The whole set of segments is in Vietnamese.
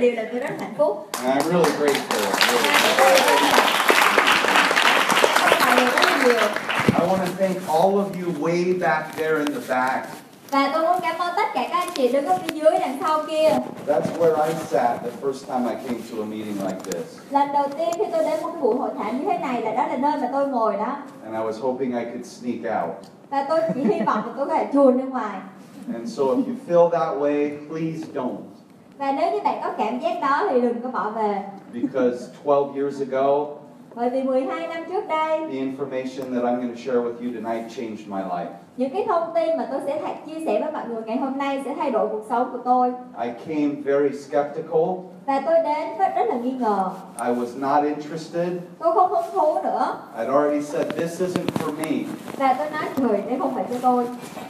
điều làm tôi rất hạnh phúc. And I'm really grateful. I want to thank all of you way back there in the back. Và tôi muốn cảm ơn tất cả các anh chị đứng ở phía dưới đằng sau kia. That's where I sat the first time I came to a meeting like this. Lần đầu tiên khi tôi đến một cái buổi hội thảo như thế này là đó là nơi mà tôi ngồi đó. And I was hoping I could sneak out. Và tôi chỉ hy vọng là tôi có thể chuồn ra ngoài. And so if you feel that way, please don't. Và nếu như bạn có cảm giác đó thì đừng có bỏ về. Because 12 years ago, Bởi vì 12 năm trước đây, the information that I'm going to share with you tonight changed my life. những cái thông tin mà tôi sẽ chia sẻ với mọi người ngày hôm nay sẽ thay đổi cuộc sống của tôi. I came very skeptical. Và tôi đến rất là nghi ngờ. I was not interested. Tôi không hứng thú nữa. I'd already said this isn't for me. Và tôi nói trời, đây không phải cho tôi.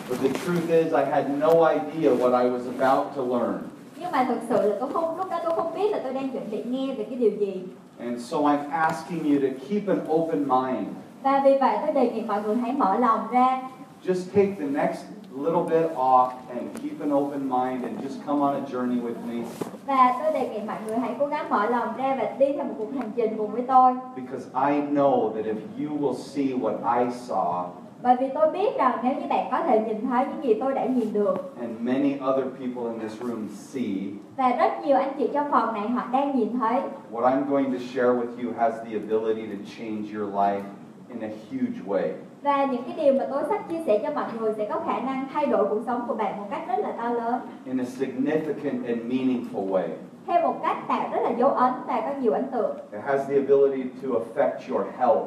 But the truth is I had no idea what I was about to learn. Nhưng mà thực sự là lúc đó tôi không biết là tôi đang chuẩn bị nghe về cái điều gì. And so I'm asking you to keep an open mind. Và vì vậy tôi đề nghị mọi người hãy mở lòng ra. Just take the next little bit off and keep an open mind and just come on a journey with me. Và tôi đề nghị mọi người hãy cố gắng mở lòng ra và đi theo một cuộc hành trình cùng với tôi. Because I know that if you will see what I saw, bởi vì tôi biết rằng nếu như bạn có thể nhìn thấy những gì tôi đã nhìn được, and many other people in this room see, và rất nhiều anh chị trong phòng này họ đang nhìn thấy, what I'm going to share with you has the ability to change your life in a huge way. Và những cái điều mà tôi sắp chia sẻ cho mọi người sẽ có khả năng thay đổi cuộc sống của bạn một cách rất là to lớn. In a significant and meaningful way. Theo một cách tạo rất là dấu ấn và có nhiều ấn tượng. It has the ability to affect your health.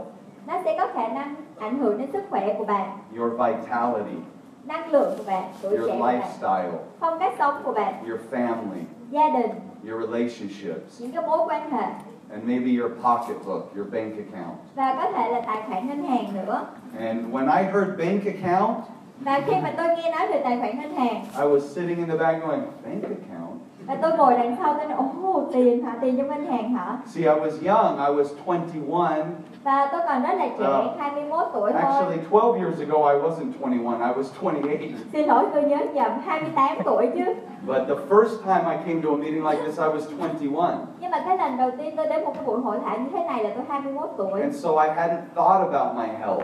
Nó sẽ có khả năng ảnh hưởng đến sức khỏe của bạn, your vitality, năng lượng của bạn, tuổi your trẻ của bạn, lifestyle, phong cách sống của bạn, your family, gia đình, your relationships, những cái mối quan hệ, and maybe your pocketbook, your bank account. và có thể là tài khoản ngân hàng nữa. And when I heard bank account, và khi mà tôi nghe nói về tài khoản ngân hàng, I was sitting in the back going, bank account? và tôi ngồi đằng sau tôi nói, tiền hả, tiền trong ngân hàng hả? See, I was young, I was 21. Và tôi còn rất là trẻ, 21 tuổi thôi. Actually, 12 years ago, I wasn't 21, I was 28. Xin lỗi, tôi nhớ nhầm, 28 tuổi chứ. But the first time I came to a meeting like this, I was 21. Nhưng mà cái lần đầu tiên tôi đến một cái buổi hội thảo như thế này là tôi 21 tuổi. And so I hadn't thought about my health.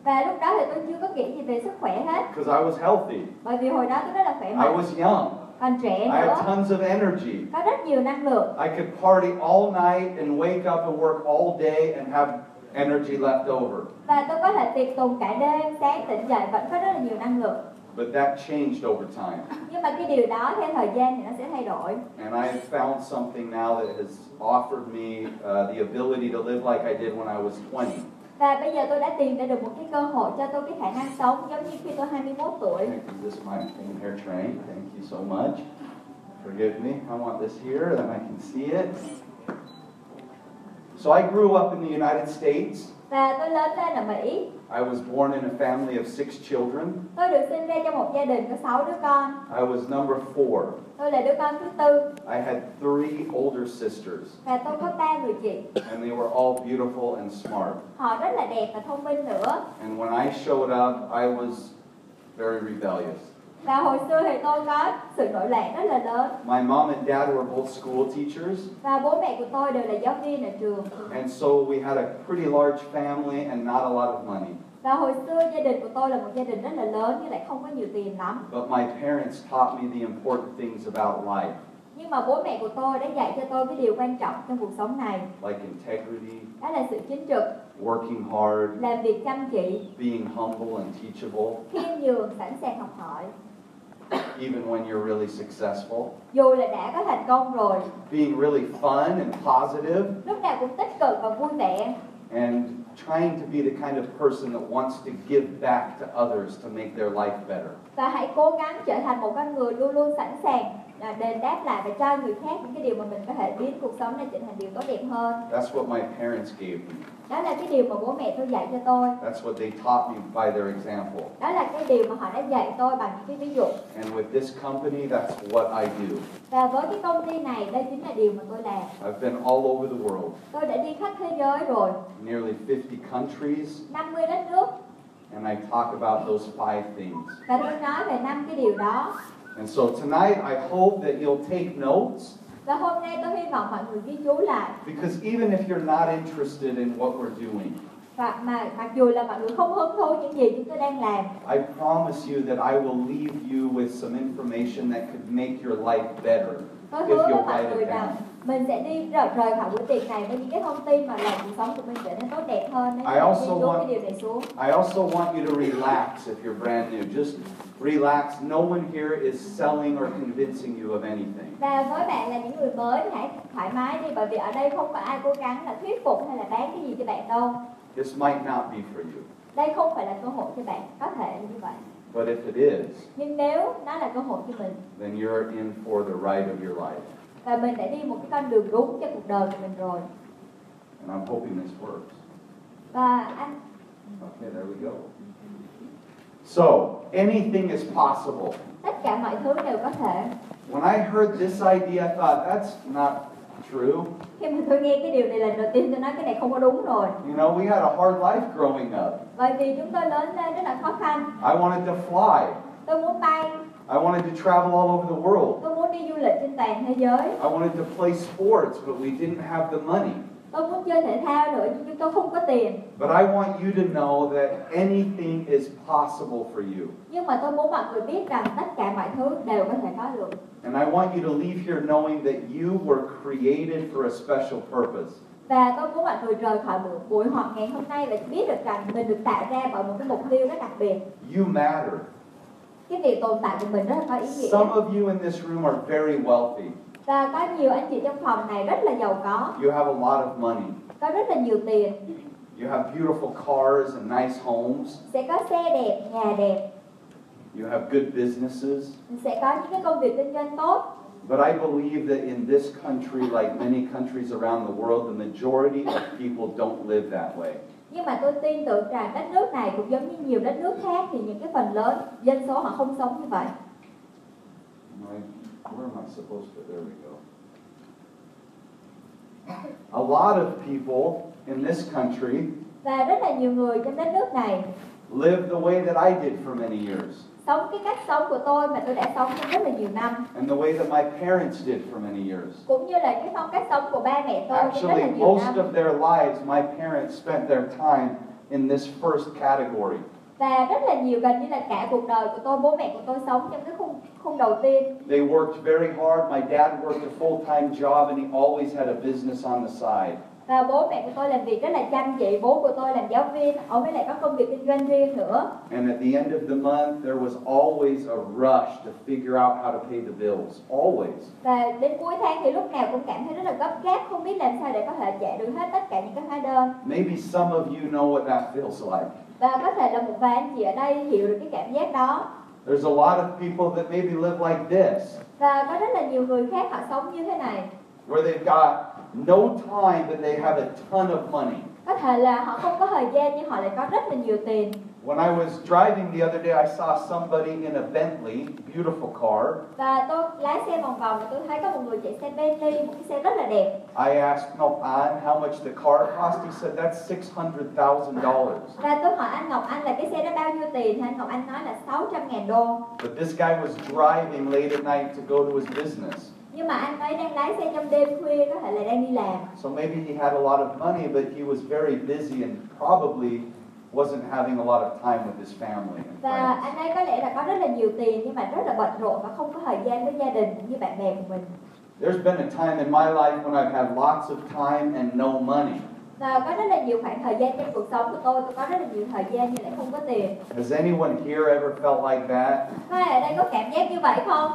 Và lúc đó thì tôi chưa có nghĩ gì về sức khỏe hết. Because I was healthy. Bởi vì hồi đó tôi rất là khỏe I mạnh. was young. Còn trẻ I nữa. had tons of energy. Có rất nhiều năng lượng. I could party all night and wake up and work all day and have energy left over. Và tôi có thể tiệc tùng cả đêm, sáng tỉnh dậy vẫn có rất là nhiều năng lượng. But that changed over time. Nhưng mà cái điều đó theo thời gian thì nó sẽ thay đổi. And I have found something now that has offered me the ability to live like I did when I was 20. Và bây giờ tôi đã tìm ra được một cái cơ hội cho tôi cái khả năng sống giống như khi tôi 21 tuổi. Is this my hair train? Thank you so much. Forgive me. I want this here, then I can see it. So I grew up in the United States. Và tôi lớn lên ở Mỹ. I was born in a family of 6 children. Tôi được sinh ra trong một gia đình có 6 đứa con. I was number 4. Tôi là đứa con thứ tư. I had 3 older sisters. Và tôi có 3 người chị. And they were all beautiful and smart. Họ rất là đẹp và thông minh nữa. And when I showed up, I was very rebellious. Và hồi xưa thì tôi có sự nổi loạn rất là lớn. My mom and dad were both school teachers. Và bố mẹ của tôi đều là giáo viên ở trường. And so we had a pretty large family and not a lot of money. Và hồi xưa gia đình của tôi là một gia đình rất là lớn nhưng lại không có nhiều tiền lắm. But my parents taught me the important things about life. Nhưng mà bố mẹ của tôi đã dạy cho tôi cái điều quan trọng trong cuộc sống này. Like integrity. Đó là sự chính trực. Working hard. Làm việc chăm chỉ. Being humble and teachable. Khiêm nhường, sẵn sàng học hỏi. Even when you're really successful. Dù là đã có thành công rồi. Being really fun and positive. Lúc nào cũng tích cực và vui vẻ. And trying to be the kind of person that wants to give back to others to make their life better. Và hãy cố gắng trở thành một con người luôn luôn sẵn sàng đền đáp lại và cho người khác những cái điều mà mình có thể biến cuộc sống này trở thành điều tốt đẹp hơn. That's what my parents gave me. Đó là cái điều mà bố mẹ tôi dạy cho tôi. That's what they taught me by their example. Đó là cái điều mà họ đã dạy tôi bằng những cái ví dụ. And with this company, that's what I do. Và với cái công ty này, đây chính là điều mà tôi làm. I've been all over the world. Tôi đã đi khắp thế giới rồi. Nearly 50 countries. 50 đất nước. And I talk about those 5 things. Và tôi nói về 5 cái điều đó. And so tonight, I hope that you'll take notes. Và hôm nay tôi hy vọng mọi người ghi chú lại. Because even if you're not interested in what we're doing, Và mặc dù là mọi người không hứng thú những gì chúng tôi đang làm, I promise you that I will leave you with some information that could make your life better tôi if hứa với you'll mọi write người it rằng down. mình sẽ đi rời khỏi buổi tiệc này với những cái thông tin mà làm cuộc sống của mình trở nên tốt đẹp hơn. Nên I hãy also ghi chú want- cái điều này xuống. I also want you to relax if you're brand new. Just relax. No one here is selling or convincing you of anything. Và với bạn là những người mới thì hãy thoải mái đi, bởi vì ở đây không phải ai cố gắng là thuyết phục hay là bán cái gì cho bạn đâu. This might not be for you. Đây không phải là cơ hội cho bạn, có thể là như vậy. But if it is, Nhưng nếu nó là cơ hội cho mình, then you're in for the ride of your life. và mình đã đi một cái con đường đúng cho cuộc đời của mình rồi. And I'm hoping this works. Và anh Okay, there we go. So, anything is possible. tất cả mọi thứ đều có thể. When I heard this idea, I thought, that's not true. Khi mà tôi nghe cái điều này lần đầu tiên, tôi nói cái này không có đúng rồi. You know, we had a hard life growing up. Bởi vì chúng tôi lớn lên rất là khó khăn. I wanted to fly. Tôi muốn bay, I wanted to travel all over the world. tôi muốn đi du lịch trên toàn thế giới. I wanted to play sports, but we didn't have the money. Tôi muốn chơi thể thao nữa, nhưng chúng tôi không có tiền. But I want you to know that anything is possible for you. Nhưng mà tôi muốn mọi người biết rằng tất cả mọi thứ đều có thể có được. And I want you to leave here knowing that you were created for a special purpose. Và tôi muốn mọi người rời khỏi buổi họp ngày hôm nay và biết được rằng mình được tạo ra bởi một cái mục tiêu rất đặc biệt. You matter. Cái việc tồn tại của mình rất là có ý nghĩa. Some of you in this room are very wealthy. Và có nhiều anh chị trong phòng này rất là giàu có, You have a lot of money. có rất là nhiều tiền, You have beautiful cars and nice homes. sẽ có xe đẹp, nhà đẹp, You have good businesses. sẽ có những cái công việc kinh doanh tốt. But I believe that in this country, like many countries around the world, the majority of people don't live that way. Nhưng mà tôi tin tưởng rằng đất nước này cũng giống như nhiều đất nước khác thì những cái phần lớn dân số họ không sống như vậy. Where am I supposed to? There we go. A lot of people in this country Và rất là nhiều người trong đất nước này live the way that I did for many years, sống cái cách sống của tôi mà tôi đã sống trong rất là nhiều năm, and the way that my parents did for many years. cũng như là cái phong cách sống của ba mẹ tôi trong rất Actually, là nhiều most năm. of their lives, my parents spent their time in this first category. Và rất là nhiều, gần như là cả cuộc đời của tôi, bố mẹ của tôi sống trong cái khung đầu tiên. They worked very hard. My dad worked a full-time job, and he always had a business on the side. Và bố mẹ của tôi làm việc rất là chăm chỉ, bố của tôi làm giáo viên, ông ấy lại có công việc kinh doanh riêng nữa. And at the end of the month, there was always a rush to figure out how to pay the bills. Always. Và đến cuối tháng thì lúc nào cũng cảm thấy rất là gấp gáp, không biết làm sao để có thể trả được hết tất cả những cái hóa đơn. Maybe some of you know what that feels like. Và có thể là một vài anh chị ở đây hiểu được cái cảm giác đó. There's a lot of people that maybe live like this, Và có rất là nhiều người khác họ sống như thế này. where they've got no time, but they have a ton of money. Có thể là họ không có thời gian nhưng họ lại có rất là nhiều tiền. When I was driving the other day, I saw somebody in a Bentley, beautiful car. Và tôi lái xe vòng vòng và tôi thấy có một người chạy xe Bentley, một cái xe rất là đẹp. I asked Ngọc An how much the car cost. He said that's $600,000. Và tôi hỏi anh Ngọc Anh là cái xe đó bao nhiêu tiền, thì anh Ngọc Anh nói là 600.000 đô. But this guy was driving late at night to go to his business. Nhưng mà anh ấy đang lái xe trong đêm khuya, có thể là đang đi làm. So maybe he had a lot of money, but he was very busy and probably wasn't having a lot of time with his family and Và friends. anh ấy có lẽ là có rất là nhiều tiền nhưng mà rất là bận rộn và không có thời gian với gia đình cũng như bạn bè của mình. There's been a time in my life when I've had lots of time and no money. Và có rất là nhiều khoảng thời gian trong cuộc sống của tôi có rất là nhiều thời gian nhưng lại không có tiền. Has anyone here ever felt like that? Có ai ở đây có cảm giác như vậy không?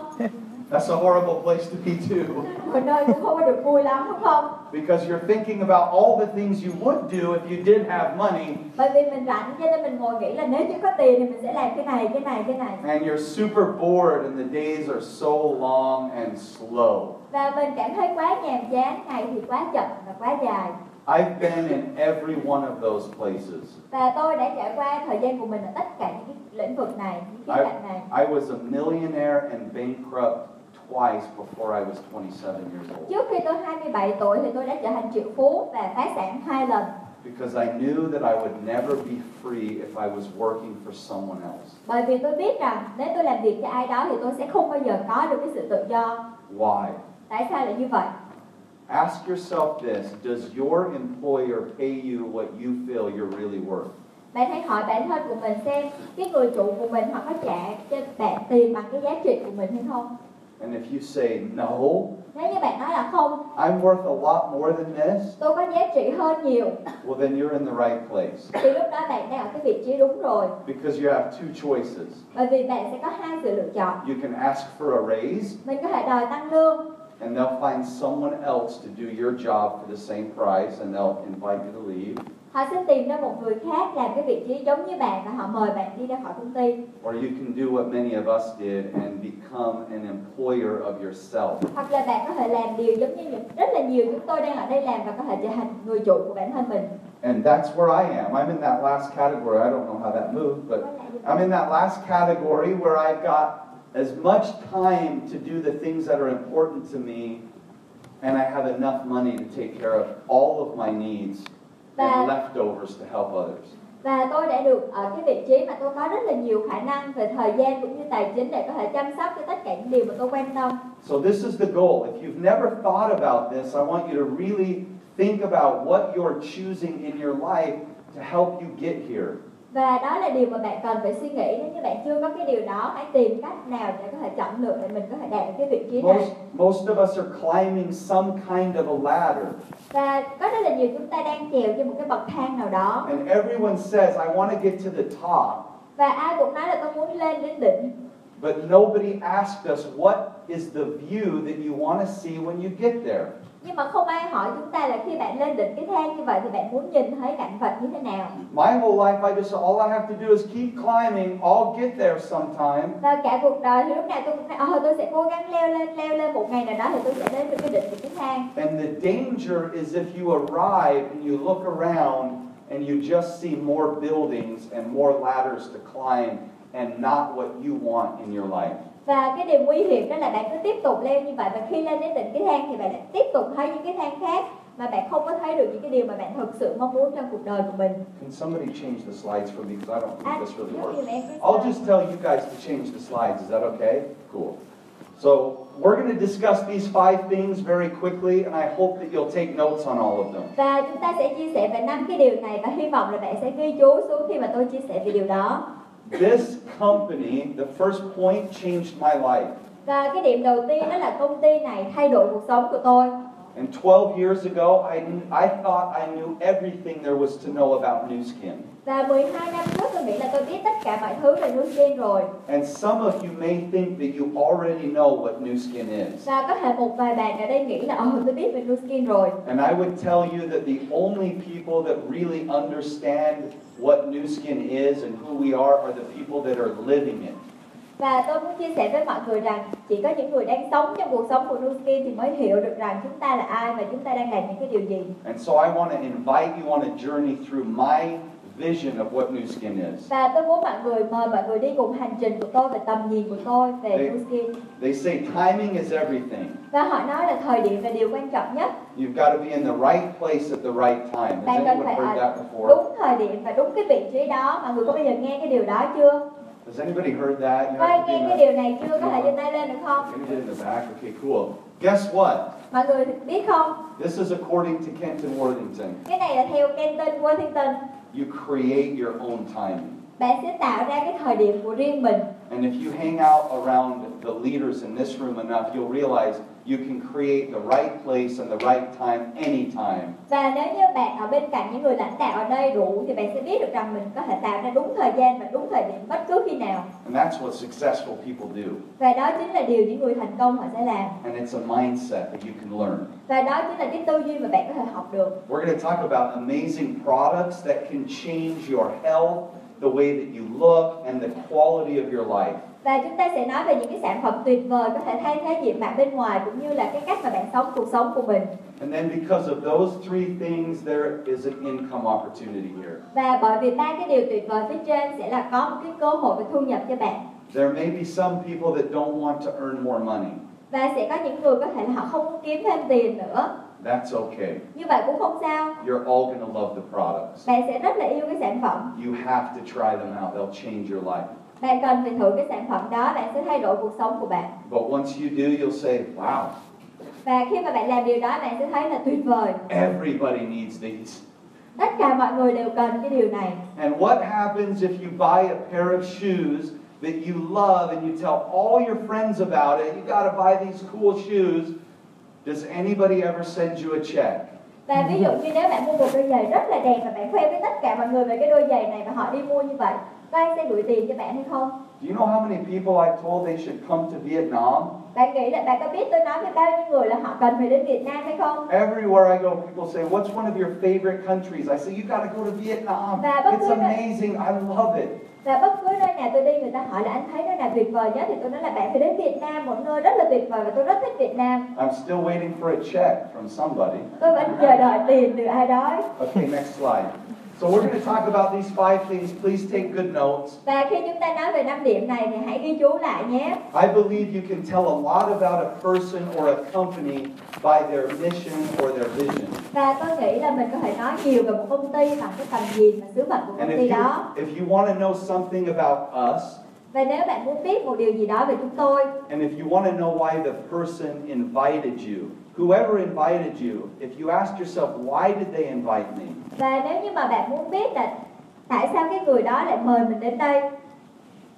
That's a horrible place to be too. Một nơi cũng không có được vui lắm đúng không? Because you're thinking about all the things you would do if you did have money, Bởi vì mình rảnh cho nên mình ngồi nghĩ là nếu như có tiền thì mình sẽ làm cái này, cái này, cái này. and you're super bored and the days are so long and slow. Và mình cảm thấy quá nhàm chán, ngày thì quá chậm và quá dài. I've been in every one of those places. Và tôi đã trải qua thời gian của mình ở tất cả những cái lĩnh vực này, những khía cạnh này. I was a millionaire and bankrupt twice before I was 27 years old. Trước khi tôi 27 tuổi thì tôi đã trở thành triệu phú và phá sản 2 lần. Because I knew that I would never be free if I was working for someone else. Bởi vì tôi biết rằng nếu tôi làm việc cho ai đó thì tôi sẽ không bao giờ có được cái sự tự do. Why? Tại sao lại như vậy? Ask yourself this, does your employer pay you what you feel you're really worth? Bạn hãy hỏi bản thân của mình xem cái người chủ của mình họ có trả cho bạn tiền bằng cái giá trị của mình hay không? And if you say no, Nếu như bạn nói là không, I'm worth a lot more than this, tôi có giá trị hơn nhiều, well then you're in the right place. thì lúc đó bạn đang ở cái vị trí đúng rồi. Because you have two choices. Bởi vì bạn sẽ có hai sự lựa chọn. You can ask for a raise, Mình có thể đòi tăng lương, and they'll find someone else to do your job for the same price, and they'll invite you to leave. họ sẽ tìm ra một người khác làm cái vị trí giống như bạn và họ mời bạn đi ra khỏi công ty. Or you can do what many of us did and become an employer of yourself. Hoặc là bạn có thể làm điều giống như rất là nhiều chúng tôi đang ở đây làm và có thể trở thành người chủ của bản thân mình. And that's where I am. I'm in that last category. I don't know how that moved, but I'm in that last category where I've got as much time to do the things that are important to me, and I have enough money to take care of all of my needs and leftovers to help others. Và tôi đã được ở cái vị trí mà tôi có rất là nhiều khả năng về thời gian cũng như tài chính để có thể chăm sóc cho tất cả những điều mà tôi quan tâm. So this is the goal. If you've never thought about this, I want you to really think about what you're choosing in your life to help you get here. Và đó là điều mà bạn cần phải suy nghĩ. Nếu như bạn chưa có cái điều đó, hãy tìm cách nào để có thể chọn lựa để mình có thể đạt được cái vị trí này. Most of us are climbing some kind of a ladder. Và có rất là nhiều chúng ta đang trèo trên một cái bậc thang nào đó. And everyone says, I want to get to the top. Và ai cũng nói là tôi muốn lên đến đỉnh. But nobody asked us what is the view that you want to see when you get there. Nhưng mà không ai hỏi chúng ta là khi bạn lên đỉnh cái thang như vậy thì bạn muốn nhìn thấy cảnh vật như thế nào. My whole life, all I have to do is keep climbing. I'll get there sometime. Và cả cuộc đời thì lúc nào tôi cũng nói, tôi sẽ cố gắng leo lên một ngày nào đó thì tôi sẽ đến được cái đỉnh của cái thang. And the danger is if you arrive and you look around and you just see more buildings and more ladders to climb and not what you want in your life. Và cái điều nguy hiểm đó là bạn cứ tiếp tục leo như vậy và khi lên đến đỉnh cái thang thì bạn lại tiếp tục thấy những cái thang khác mà bạn không có thấy được những cái điều mà bạn thực sự mong muốn trong cuộc đời của mình. Can somebody change the slides for me because I don't think this really works. Giúp I'll just tell you guys to change the slides. Is that okay? Cool. So we're going to discuss these 5 things very quickly, and I hope that you'll take notes on all of them. Và chúng ta sẽ chia sẻ về 5 cái điều này và hy vọng là bạn sẽ ghi chú xuống khi mà tôi chia sẻ về điều đó. This company, the first point, changed my life. Và cái điểm đầu tiên đó là công ty này thay đổi cuộc sống của tôi. And 12 years ago, I thought I knew everything there was to know about Nu Skin. Và 12 năm trước tôi nghĩ là tôi biết tất cả mọi thứ về Nu Skin rồi. And some of you may think that you already know what Nu Skin is. Và có thể một vài bạn ở đây nghĩ là tôi biết về Nu Skin rồi. And I would tell you that the only people that really understand what Nu Skin is and who we are the people that are living it. Và tôi muốn chia sẻ với mọi người rằng chỉ có những người đang sống trong cuộc sống của Nu Skin thì mới hiểu được rằng chúng ta là ai và chúng ta đang làm những cái điều gì. And so I want to invite you on a journey through my vision of what Nu Skin is. Và tôi muốn mời mọi người đi cùng hành trình của tôi và tầm nhìn của tôi về Nu Skin. They say timing is everything. Và họ nói là thời điểm là điều quan trọng nhất. You've got to be in the right place at the right time. Has Bạn cần anyone phải heard ở that before? đúng thời điểm và đúng cái vị trí đó. Mọi người có bao giờ nghe cái điều đó chưa? Has anybody heard that? You Có ai have to nghe be cái in điều này chưa? Có thể giơ tay lên được không? Can you get in the back? Okay, cool. Guess what? Mọi người biết không? This is according to Kenton, Worthington. Cái này là theo Kenton, Worthington. You create your own timing. Bạn sẽ tạo ra cái thời điểm của riêng mình. And if you hang out around the leaders in this room enough, you'll realize you can create the right place and the right time anytime. Và nếu như bạn ở bên cạnh những người lãnh đạo ở đây đủ thì bạn sẽ biết được rằng mình có thể tạo ra đúng thời gian và đúng thời điểm bất cứ khi nào. And that's what successful people do. Và đó chính là điều những người thành công họ sẽ làm. And it's a mindset that you can learn. Và đó chính là cái tư duy mà bạn có thể học được. We're going to talk about amazing products that can change your health, the way that you look, and the quality of your life. Và chúng ta sẽ nói về những cái sản phẩm tuyệt vời có thể thay thế diện mạo bên ngoài cũng như là cái cách mà bạn sống cuộc sống của mình. And then because of those 3 things, there is an income opportunity here. Và bởi vì 3 cái điều tuyệt vời phía trên sẽ là có một cái cơ hội về thu nhập cho bạn. There may be some people that don't want to earn more money. Và sẽ có những người có thể là họ không muốn kiếm thêm tiền nữa. That's okay. Như vậy cũng không sao. You're all going to love the products. Bạn sẽ rất là yêu cái sản phẩm. You have to try them out. They'll change your life. Bạn cần phải thử cái sản phẩm đó, bạn sẽ thay đổi cuộc sống của bạn. But once you do, you'll say, wow, Và khi mà bạn làm điều đó, bạn sẽ thấy là tuyệt vời. Everybody needs these. Tất cả mọi người đều cần cái điều này. And what happens if you buy a pair of shoes that you love and you tell all your friends about it? You got to buy these cool shoes. Does anybody ever send you a check? Và ví dụ như nếu bạn mua một đôi giày rất là đẹp và bạn khoe với tất cả mọi người về cái đôi giày này và họ đi mua như vậy, có ai sẽ gửi tiền cho bạn hay không? Do you know how many people I told they should come to Vietnam? Bạn nghĩ là bạn có biết tôi nói với bao nhiêu người là họ cần phải đến Việt Nam hay không? Everywhere I go, people say, "What's one of your favorite countries?" I say, "You got to go to Vietnam. It's amazing. I love it." Và bất cứ nơi nào tôi đi, người ta hỏi là anh thấy nơi nào tuyệt vời nhất, thì tôi nói là bạn phải đến Việt Nam, một nơi rất là tuyệt vời và tôi rất thích Việt Nam. I'm still waiting for a check from somebody. Tôi vẫn chờ đợi tiền từ ai đó. Okay, next slide. So we're going to talk about these 5 things. Please take good notes. Và khi chúng ta nói về 5 điểm này thì hãy ghi chú lại nhé. I believe you can tell a lot about a person or a company by their mission or their vision. Và tôi nghĩ là mình có thể nói nhiều về một công ty bằng cái tầm nhìn và sứ mệnh của công ty đó. If you want to know something about us, và nếu bạn muốn biết một điều gì đó về chúng tôi, and if you want to know why the person invited you, whoever invited you, if you ask yourself, why did they invite me? Và nếu như mà bạn muốn biết là tại sao cái người đó lại mời mình đến đây,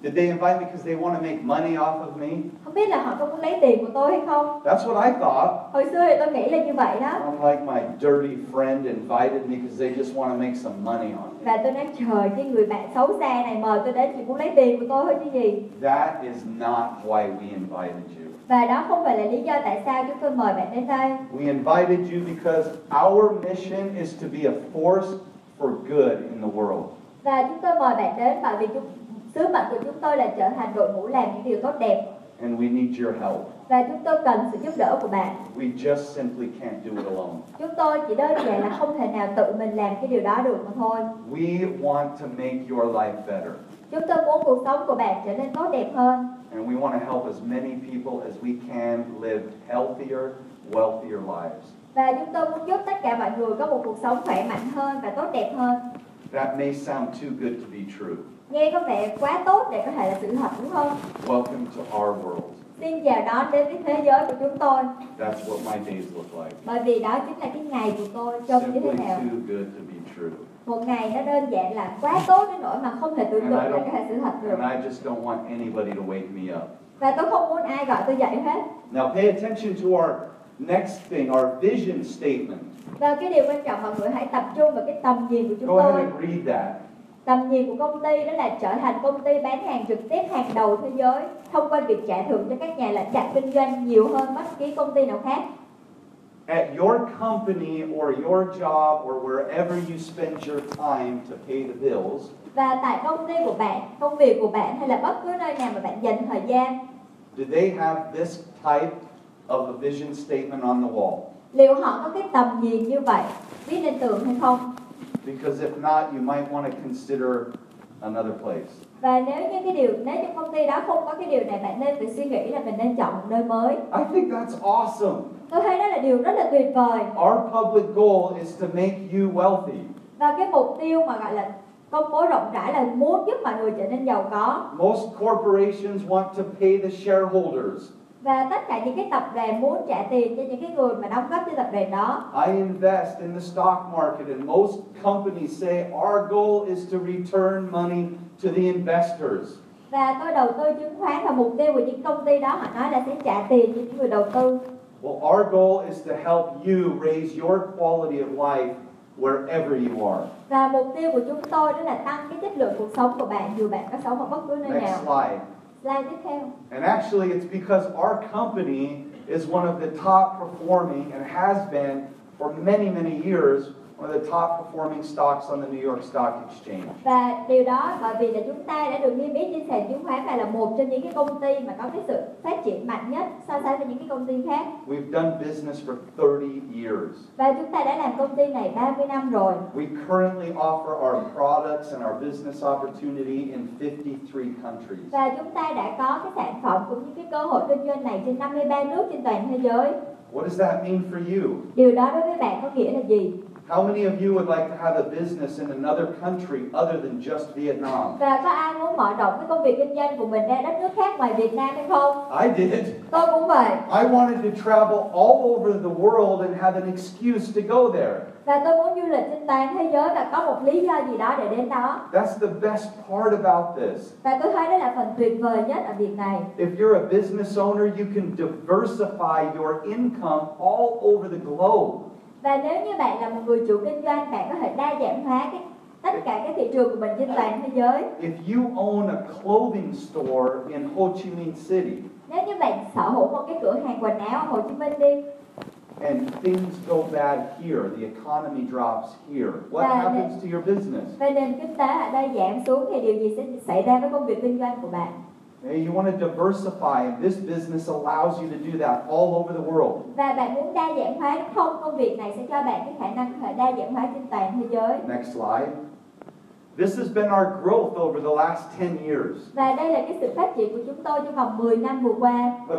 did they invite me because they want to make money off of me? Không biết là họ có muốn lấy tiền của tôi hay không? That's what I thought. Hồi xưa thì tôi nghĩ là như vậy đó. Unlike my dirty friend invited me because they just want to make some money on me. Và tôi nói trời, cái người bạn xấu xa này mời tôi đến chỉ muốn lấy tiền của tôi thôi chứ gì. That is not why we invited you. Và đó không phải là lý do tại sao chúng tôi mời bạn đến đây. We invited you because our mission is to be a force for good in the world. Và chúng tôi mời bạn đến bởi vì sứ mệnh của chúng tôi là trở thành đội ngũ làm những điều tốt đẹp. And we need your help. Và chúng tôi cần sự giúp đỡ của bạn. We just simply can't do it alone. Chúng tôi chỉ đơn giản là không thể nào tự mình làm cái điều đó được mà thôi. We want to make your life better. Chúng tôi muốn cuộc sống của bạn trở nên tốt đẹp hơn. And we want to help as many people as we can live healthier, wealthier lives. Và chúng tôi muốn giúp tất cả mọi người có một cuộc sống khỏe mạnh hơn và tốt đẹp hơn. That may sound too good to be true. Nghe có vẻ quá tốt để có thể là sự thật, đúng không? Welcome to our world. Xin chào đón đến với thế giới của chúng tôi. That's what my days look like. Bởi vì đó chính là cái ngày của tôi trông như thế nào. Simply too good to be true. Một ngày nó đơn giản là quá tốt đến nỗi mà không thể tưởng tượng là có thể sự thật được. And I just don't want anybody to wake me up. Và tôi không muốn ai gọi tôi dậy hết. Now pay attention to our next thing, our vision statement. Và cái điều quan trọng mọi người hãy tập trung vào cái tầm nhìn của chúng Go ahead tôi. and read that. Tầm nhìn của công ty đó là trở thành công ty bán hàng trực tiếp hàng đầu thế giới thông qua việc trả thưởng cho các nhà lãnh đạo kinh doanh nhiều hơn bất kỳ công ty nào khác. At your company or your job or wherever you spend your time to pay the bills. Và tại công ty của bạn, công việc của bạn hay là bất cứ nơi nào mà bạn dành thời gian, Do they have this type of a vision statement on the wall? liệu họ có cái tầm nhìn như vậy viết lên tường hay không? Because if not, you might want to consider another place. Và nếu trong công ty đó không có cái điều này, bạn nên phải suy nghĩ là mình nên chọn một nơi mới. I think that's awesome. Tôi thấy đó là điều rất là tuyệt vời. Our public goal is to make you wealthy. Và cái mục tiêu mà gọi là công bố rộng rãi là muốn giúp mọi người trở nên giàu có. Most corporations want to pay the shareholders. Và tất cả những cái tập đoàn muốn trả tiền cho những cái người mà đóng góp cho tập đoàn đó. I invest in the stock market and most companies say our goal is to return money to the investors. Và tôi đầu tư chứng khoán và mục tiêu của những công ty đó họ nói là sẽ trả tiền cho những người đầu tư. Well, our goal is to help you raise your quality of life wherever you are. Và mục tiêu của chúng tôi đó là tăng cái chất lượng cuộc sống của bạn dù bạn có sống ở bất cứ nơi nào. Next slide. Slide tiếp theo. And actually it's because our company is one of the top performing and has been for many, many years one of the top performing stocks on the New York Stock Exchange. Và điều đó bởi vì là chúng ta đã được niêm yết trên sàn chứng khoán và là một trong những cái công ty mà có cái sự phát triển mạnh nhất so sánh với những cái công ty khác. We've done business for 30 years. Và chúng ta đã làm công ty này 30 năm rồi. We currently offer our products and our business opportunity in 53 countries. Và chúng ta đã có cái sản phẩm cũng như cái cơ hội kinh doanh này trên 53 nước trên toàn thế giới. What does that mean for you? Điều đó đối với bạn có nghĩa là gì? How many of you would like to have a business in another country other than just Vietnam? Và có ai muốn mở rộng cái công việc kinh doanh của mình ra đất nước khác ngoài Việt Nam hay không? I did. Tôi cũng vậy. I wanted to travel all over the world and have an excuse to go there. Và tôi muốn du lịch trên toàn thế giới và có một lý do gì đó để đến đó. That's the best part about this. Và tôi thấy đó là phần tuyệt vời nhất ở việc này. If you're a business owner, you can diversify your income all over the globe. Và nếu như bạn là một người chủ kinh doanh, bạn có thể đa dạng hóa tất cả các thị trường của mình trên toàn thế giới. If you own a clothing store in Ho Chi Minh City, nếu như bạn sở hữu một cái cửa hàng quần áo ở Hồ Chí Minh đi, and things go bad here, the economy drops here, what happens to your business? Và nền kinh tế ở đây giảm xuống thì điều gì sẽ xảy ra với công việc kinh doanh của bạn? Hey, you want to diversify, and this business allows you to do that all over the world. Và bạn muốn đa dạng hóa đúng không? Công việc này sẽ cho bạn cái khả năng có thể đa dạng hóa trên toàn thế giới. Next slide. This has been our growth over the last 10 years. Và đây là cái sự phát triển của chúng tôi trong vòng 10 năm vừa qua. But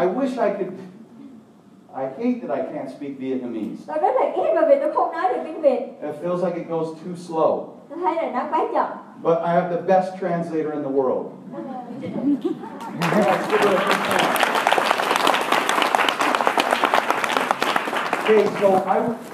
I wish I could. I hate that I can't speak Vietnamese. Tôi rất là ghét bởi vì tôi không nói được tiếng Việt. It feels like it goes too slow. Tôi thấy là nó quá chậm. But I have the best translator in the world. Okay, so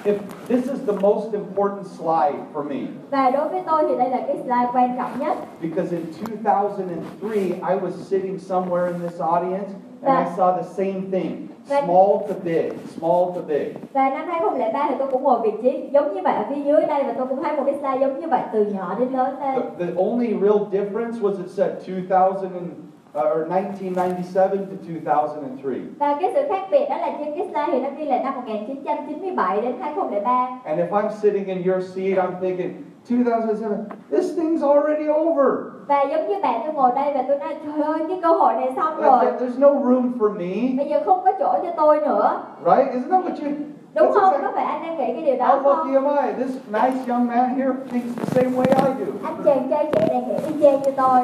if this is the most important slide for me. Và đối với tôi thì đây là cái slide quan trọng nhất. Because in 2003, I was sitting somewhere in this audience and I saw the same thing. Small to big, small to big. Và năm 2003 thì tôi cũng ngồi vị trí giống như vậy ở phía dưới đây và tôi cũng thấy một cái slide giống như vậy từ nhỏ đến lớn lên. The only real difference was it said 1997 to 2003. Và cái sự khác biệt đó là trên cái slide thì nó ghi là năm 1997 đến 2003. And if I'm sitting in your seat, I'm thinking 2007. This thing's already over. Và giống như bạn, tôi ngồi đây và tôi nói trời ơi cái cơ hội này xong rồi. There's no room for me. Bây giờ không có chỗ cho tôi nữa. Right? Isn't that what you? Đúng không? Có phải anh đang nghĩ cái điều đó How không? lucky am I? This nice young man here thinks the same way I do. Anh chàng trai trẻ đang nghĩ y chang như tôi.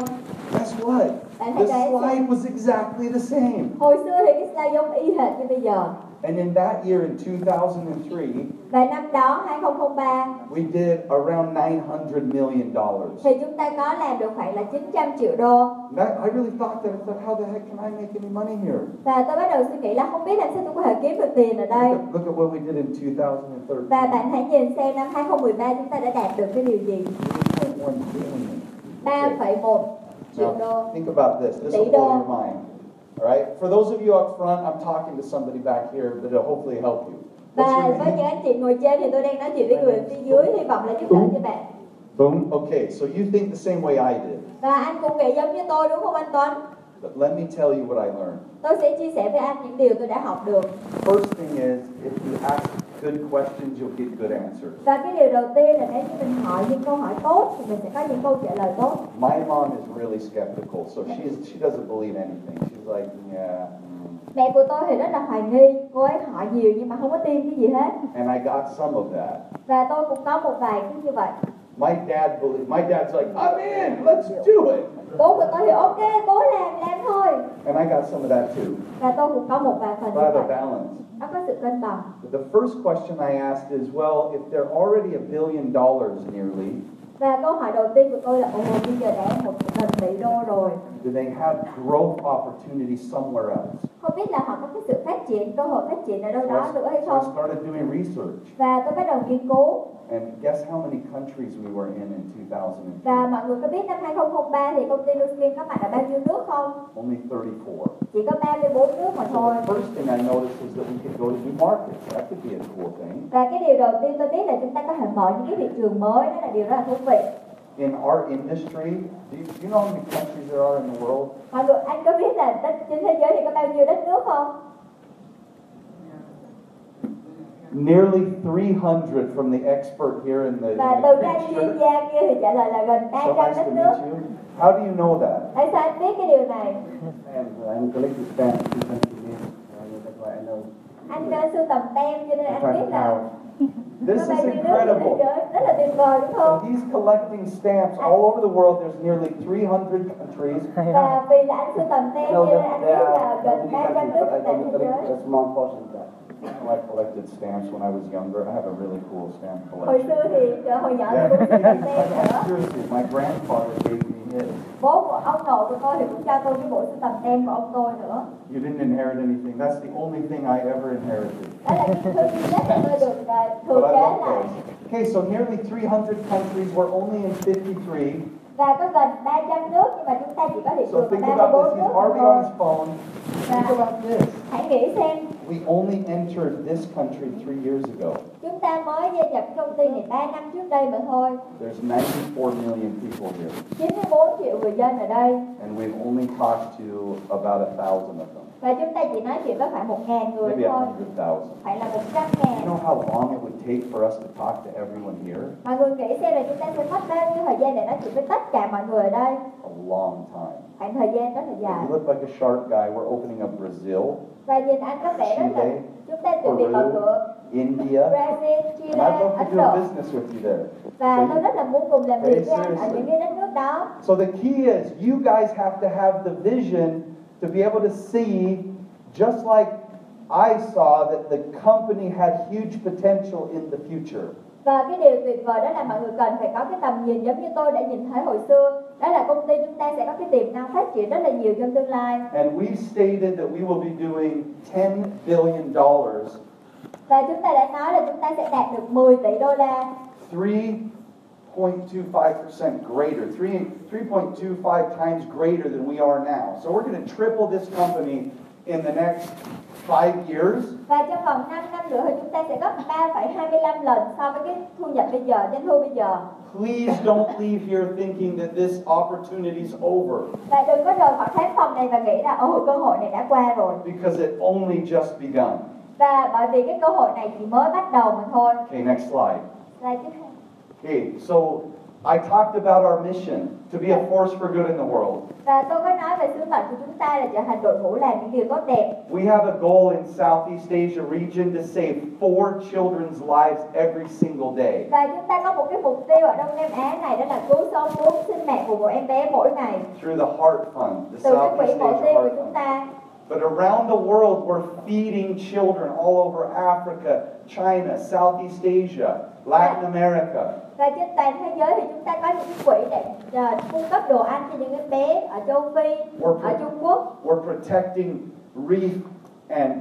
Guess what? The slide was exactly the same. Hồi xưa thì cái slide giống y hệt như bây giờ. And in that year, in 2003, và năm đó 2003, we did around $900 million. Thì chúng ta có làm được khoảng là 900 triệu đô. I really thought that. I thought, how the heck can I make any money here? Và tôi bắt đầu suy nghĩ là không biết làm sao tôi có thể kiếm được tiền ở đây. Look at what we did in 2013. Và bạn hãy nhìn xem năm 2013 chúng ta đã đạt được cái điều gì. 3,1 triệu đô. Think about this. This will blow your mind. All right. For those of you up front, I'm talking to somebody back here that will hopefully help you. Và với những anh chị ngồi trên thì tôi đang nói chuyện với người phía dưới, hy vọng là giúp đỡ cho bạn. Boom. Okay. So you think the same way I did. Và anh cũng nghĩ giống như tôi đúng không anh Tuấn? But let me tell you what I learned. Tôi sẽ chia sẻ với anh những điều tôi đã học được. First thing is, if you ask good questions, you'll get good answers. Và cái điều đầu tiên là nếu như mình hỏi những câu hỏi tốt thì mình sẽ có những câu trả lời tốt. My mom is really skeptical, so she doesn't believe anything. She's like, yeah. Mẹ của tôi thì rất là hoài nghi, cô ấy hỏi nhiều nhưng mà không có tin cái gì hết. And I got some of that. Và tôi cũng có một vài cái như vậy. My dad's like, I'm in, let's do it. Bố của tôi thì ok, bố làm thôi. And I got some of that too. Và tôi cũng có một vài phần So I như have a vậy. balance. Nó có sự cân bằng. But the first question I asked is, well, if they're already $1 billion nearly, Và câu hỏi đầu tiên của tôi là bây giờ đã 1 tỷ đô rồi. do they have growth opportunities somewhere else? Không biết là họ có cái sự phát triển, cơ hội phát triển ở đâu đó nữa hay So I không? started doing research. Và tôi bắt đầu nghiên cứu. And guess how many countries we were in 2003? Và mọi người có biết năm 2003 thì công ty Nuskin có mặt ở bao nhiêu nước không? Only 34. Chỉ có 34 nước mà thôi. The first thing I noticed was that we could go to new markets. That could be a cool thing. Và cái điều đầu tiên tôi biết là chúng ta có thể mở những cái thị trường mới, đó là điều rất là thú vị. In our industry, do you know how many countries there are in the world? Mọi người, anh có biết là trên thế giới thì có bao nhiêu đất nước không? Nearly 300 from the expert here in the Và từ các chuyên gia kia thì trả lời là gần So 300 nice to đất meet nước. you. How do you know that? Tại sao anh biết cái điều này? I'm collecting stamps in country names. That's why I know. Anh sưu tầm tem cho nên anh biết là This có bao is nhiêu nước trên thế incredible. giới. Rất là tuyệt vời đúng So không? he's collecting stamps all over the world. There's nearly 300 countries. Và vì là anh sưu tầm tem cho nên anh biết là gần 300 nước trên toàn thế giới. A small portion of that. You know, I collected stamps when I was younger. I have a really cool stamp Hồi collection. xưa thì hồi nhỏ Yeah, tôi cũng thích làm tem nữa. seriously, my grandfather gave me his. Bố của ông nội của tôi thì cũng cho tôi cái bộ sưu tầm tem của ông tôi nữa. You didn't inherit anything. That's the only thing I ever inherited. Đó là cái thứ duy nhất mà tôi được thừa But I kế love lại. those. Okay, so nearly 300 countries. We're only in 53. Và có gần 300 nước nhưng mà chúng ta chỉ có thị So trường think ở about 34 this. nước He's mà already thôi. on his phone. Think Và about this. hãy nghĩ xem, We only entered this country 3 years ago. chúng ta mới gia nhập công ty này 3 năm trước đây mà thôi. There's 94 million people here. 94 triệu người dân ở đây. And we've only talked to about 1,000 of them. Và chúng ta chỉ nói chuyện với khoảng 1.000 người Maybe thôi. 100,000. Phải là You 100.000. know how long it would take for us to talk to everyone here? Mọi người nghĩ xem là chúng ta sẽ mất bao nhiêu thời gian để nói chuyện với tất cả mọi người ở đây? A long time. Khoảng thời gian rất là dài. You look like a sharp guy. We're opening up Brazil, Và nhìn anh có vẻ rất là, Chile, chúng ta chuẩn bị mở cửa India, Brazil, and Chile, I'd love to Ấn do Độ. business with you there. Và tôi rất là muốn cùng làm việc với anh ở seriously. những cái đất nước đó. So the key is you guys have to have the vision to be able to see, just like I saw that the company had huge potential in the future. Và cái điều tuyệt vời đó là mọi người cần phải có cái tầm nhìn giống như tôi đã nhìn thấy hồi xưa. Đó là công ty chúng ta sẽ có cái tiềm năng phát triển rất là nhiều trong tương lai. And we stated that we will be doing $10 billion, Và chúng ta đã nói là chúng ta sẽ đạt được 10 tỷ đô la, 3.25% greater, 3.25 times greater than we are now. So we're going to triple this company in the next 5 years. và trong vòng 5 năm nữa thì chúng ta sẽ gấp 3,25 lần so với cái thu nhập bây giờ, doanh thu bây giờ. Please don't leave here thinking that this opportunity is over, Và đừng có rời khỏi khán phòng này và nghĩ là cơ hội này đã qua rồi. because it only just begun. Và bởi vì cái cơ hội này chỉ mới bắt đầu mà thôi. Okay, next slide. Slide tiếp theo. Okay, so I talked about our mission to be a force for good in the world. Và tôi có nói về sứ mệnh của chúng ta là trở thành đội ngũ làm những điều tốt đẹp. We have a goal in Southeast Asia region to save 4 children's lives every single day. Và chúng ta có một cái mục tiêu ở Đông Nam Á này, đó là cứu sống 4 sinh mạng của một em bé mỗi ngày Through the Heart Fund, the từ cái quỹ Southeast mộ Asia tiêu của Heart chúng Fund. ta. But around the world, we're feeding children all over Africa, China, Southeast Asia, Latin America. Và trên toàn thế giới thì chúng ta có những cái quỹ để cung cấp đồ ăn cho những em bé ở châu Phi, ở Trung Quốc. We're protecting reef and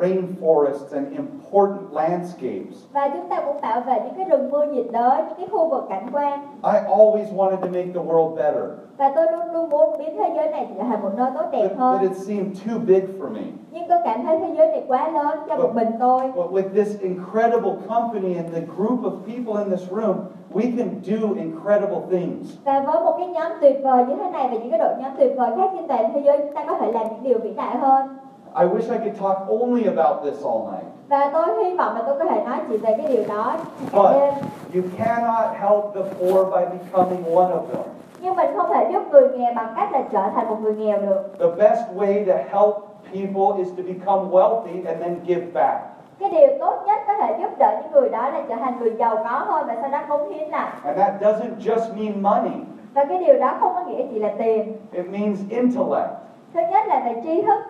rainforests and important landscapes. Và chúng ta cũng bảo vệ những cái rừng mưa nhiệt đới, những cái khu vực cảnh quan. I always wanted to make the world better, Và tôi luôn luôn muốn biến thế giới này trở thành một nơi tốt đẹp but hơn. it seemed too big for me. Nhưng tôi cảm thấy thế giới này quá lớn cho một mình tôi. But with this incredible company and the group of people in this room, we can do incredible things. Và với một cái nhóm tuyệt vời như thế này và những cái đội nhóm tuyệt vời khác trên toàn thế giới, chúng ta có thể làm những điều vĩ đại hơn. I wish I could talk only about this all night. Và tôi hy vọng là tôi có thể nói chỉ về cái điều đó cả But đêm. you cannot help the poor by becoming one of them. Nhưng mình không thể giúp người nghèo bằng cách là trở thành một người nghèo được. The best way to help people is to become wealthy and then give back. Cái điều tốt nhất có thể giúp đỡ những người đó là trở thành người giàu có hơn và sau đó cống hiến lại. And that doesn't just mean money. Và cái điều đó không có nghĩa chỉ là tiền. It means intellect. Thứ nhất là về tri thức.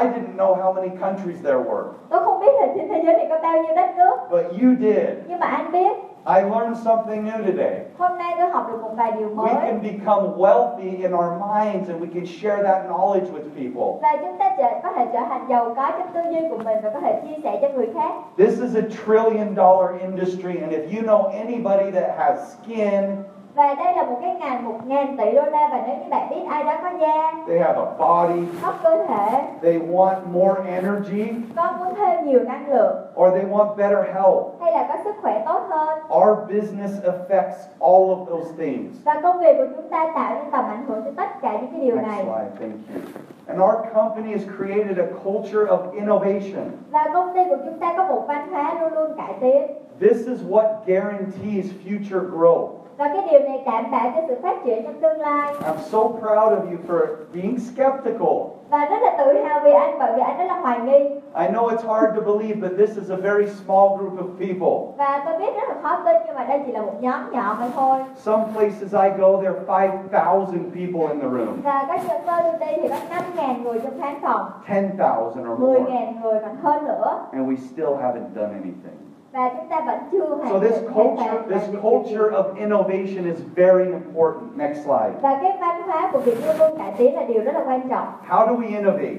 I didn't know how many countries there were, Tôi không biết là trên thế giới này có bao nhiêu đất nước, but you did. nhưng mà anh biết. I learned something new today. Hôm nay tôi học được một vài điều We mới. can become wealthy in our minds and we can share that knowledge with people. Và chúng ta có thể trở thành giàu có trong tư duy của mình và có thể chia sẻ cho người khác. This is a $1 trillion industry, and if you know anybody that has skin, Và đây là một cái ngành 1.000 tỷ đô la, và nếu như bạn biết ai đó có da, they have a body, có cơ thể, they want more energy, có muốn thêm nhiều năng lượng, or they want better health. hay là có sức khỏe tốt hơn. Our business affects all of those things. Và công việc của chúng ta tạo nên tầm ảnh hưởng cho tất cả những cái điều Next này. slide, thank you. And our company has created a culture of innovation. Và công ty của chúng ta có một văn hóa luôn luôn cải tiến. This is what guarantees future growth. Và cái điều này đảm bảo cho sự phát triển trong tương lai. I'm so proud of you for being skeptical. Và rất là tự hào vì anh, bởi vì anh rất là hoài nghi. I know it's hard to believe, but this is a very small group of people. Và tôi biết rất là khó tin, nhưng mà đây chỉ là một nhóm nhỏ mà thôi. Some places I go, there are 5,000 people in the room. Và có những nơi tôi đi thì có 5.000 người trong khán phòng, 10,000 or more. 10.000 người còn hơn nữa. And we still haven't done anything. Và chúng ta vẫn chưa So hoàn this thành culture of innovation is very important. Next slide. Và cái văn hóa của việc luôn luôn cải tiến là điều rất là quan trọng. How do we innovate?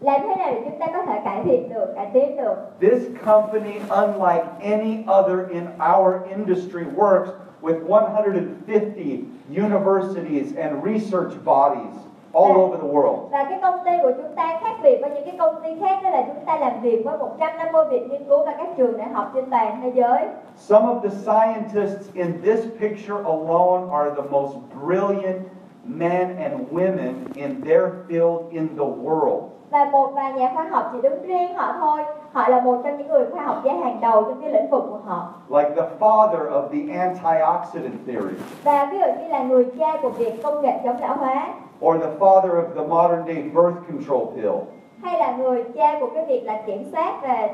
Làm thế nào để chúng ta có thể cải thiện được, cải tiến được? This company, unlike any other in our industry, works with 150 universities and research bodies all over the world. Và cái công ty của chúng ta khác biệt với những cái công ty khác, đó là chúng ta làm việc với 150 viện nghiên cứu và các trường đại học trên toàn thế giới. Some of the scientists in this picture alone are the most brilliant men and women in their field in the world. Và một vài nhà khoa học chỉ đứng riêng họ thôi, họ là một trong những người khoa học gia hàng đầu trong cái lĩnh vực của họ. Like the father of the antioxidant theory. Và ví dụ như là người cha của việc công nghệ chống lão hóa. Or the father of the modern day birth control pill. Hay là người cha của cái việc là kiểm soát về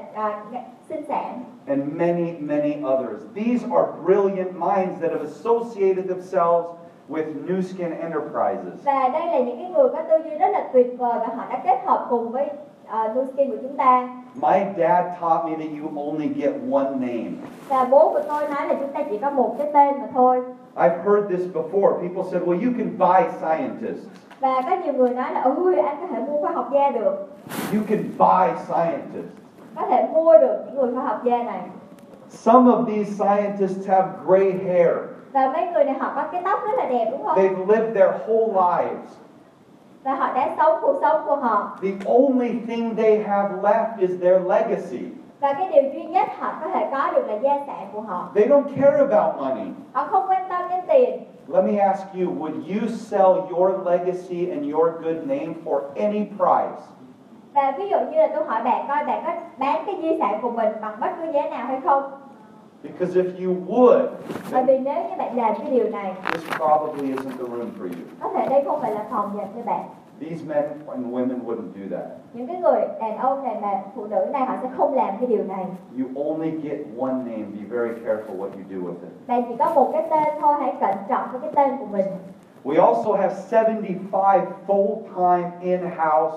sinh sản. And many, many others. These are brilliant minds that have associated themselves with Nu Skin Enterprises. Và đây là những cái người có tư duy rất là tuyệt vời và họ đã kết hợp cùng với Nu Skin của chúng ta. My dad taught me that you only get one name. Và bố của tôi nói là chúng ta chỉ có một cái tên mà thôi. I've heard this before. People said, well, you can buy scientists. Và có nhiều người nói là ôi anh có thể mua khoa học gia được. You can buy scientists. Có thể mua được những người khoa học gia này. Some of these scientists have gray hair. Và mấy người này họ có cái tóc rất là đẹp, đúng không? They've lived their whole lives. Và họ đã sống cuộc sống của họ. The only thing they have left is their legacy. Và cái điều duy nhất họ có thể có được là gia sản của họ. They don't care about money. Họ không quan tâm đến tiền. Let me ask you, would you sell your legacy and your good name for any price? Và ví dụ như là tôi hỏi bạn coi, bạn có bán cái di sản của mình bằng bất cứ giá nào hay không? Because if you would, Bởi vì nếu như bạn làm cái điều này, this probably isn't the room for you. có thể đây không phải là phòng dành cho bạn. These men and women wouldn't do that. Những cái người đàn ông này mà phụ nữ này họ sẽ không làm cái điều này. You only get one name. Be very careful what you do with it. Bạn chỉ có một cái tên thôi, hãy cẩn trọng với cái tên của mình. We also have 75 full-time in-house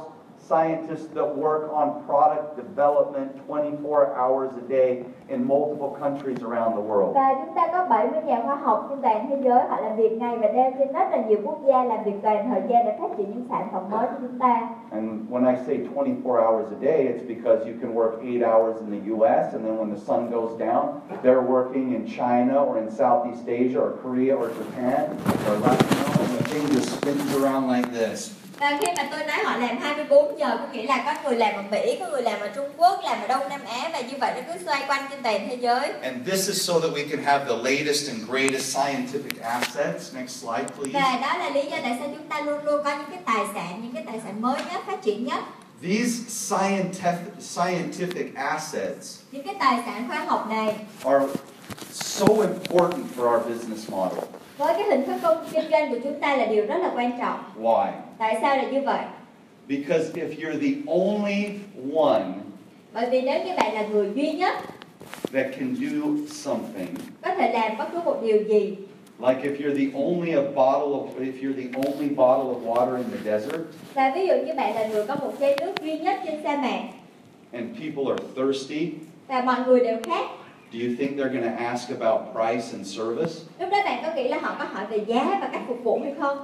scientists that work on product development 24 hours a day in multiple countries around the world. Và chúng ta có 70 nhà khoa học trên toàn thế giới, họ làm việc ngày và đêm trên rất là nhiều quốc gia, làm việc toàn thời gian để phát triển những sản phẩm mới cho chúng ta. And when I say 24 hours a day, it's because you can work 8 hours in the US, and then when the sun goes down, they're working in China or in Southeast Asia or Korea or Japan or Latin, and the thing just spins around like this. Và khi mà tôi nói họ làm 24 giờ, có nghĩa là có người làm ở Mỹ, có người làm ở Trung Quốc, làm ở Đông Nam Á, và như vậy nó cứ xoay quanh trên toàn thế giới. And this is so that we can have the latest and greatest scientific assets. Next slide, please. Và đó là lý do tại sao chúng ta luôn luôn có những cái tài sản mới nhất, phát triển nhất. These scientific assets Những cái tài sản khoa học này are so important for our business model. với cái hình thức kinh doanh của chúng ta là điều rất là quan trọng. Why? Tại sao là như vậy? Because if you're the only one Bởi vì nếu như bạn là người duy nhất that can do something, có thể làm bất cứ một điều gì, like if you're the only bottle of water in the desert, và ví dụ như bạn là người có một chai nước duy nhất trên sa mạc, and people are thirsty, và mọi người đều khác, do you think they're going to ask about price and service? lúc đó bạn có nghĩ là họ có hỏi về giá và cách phục vụ hay không?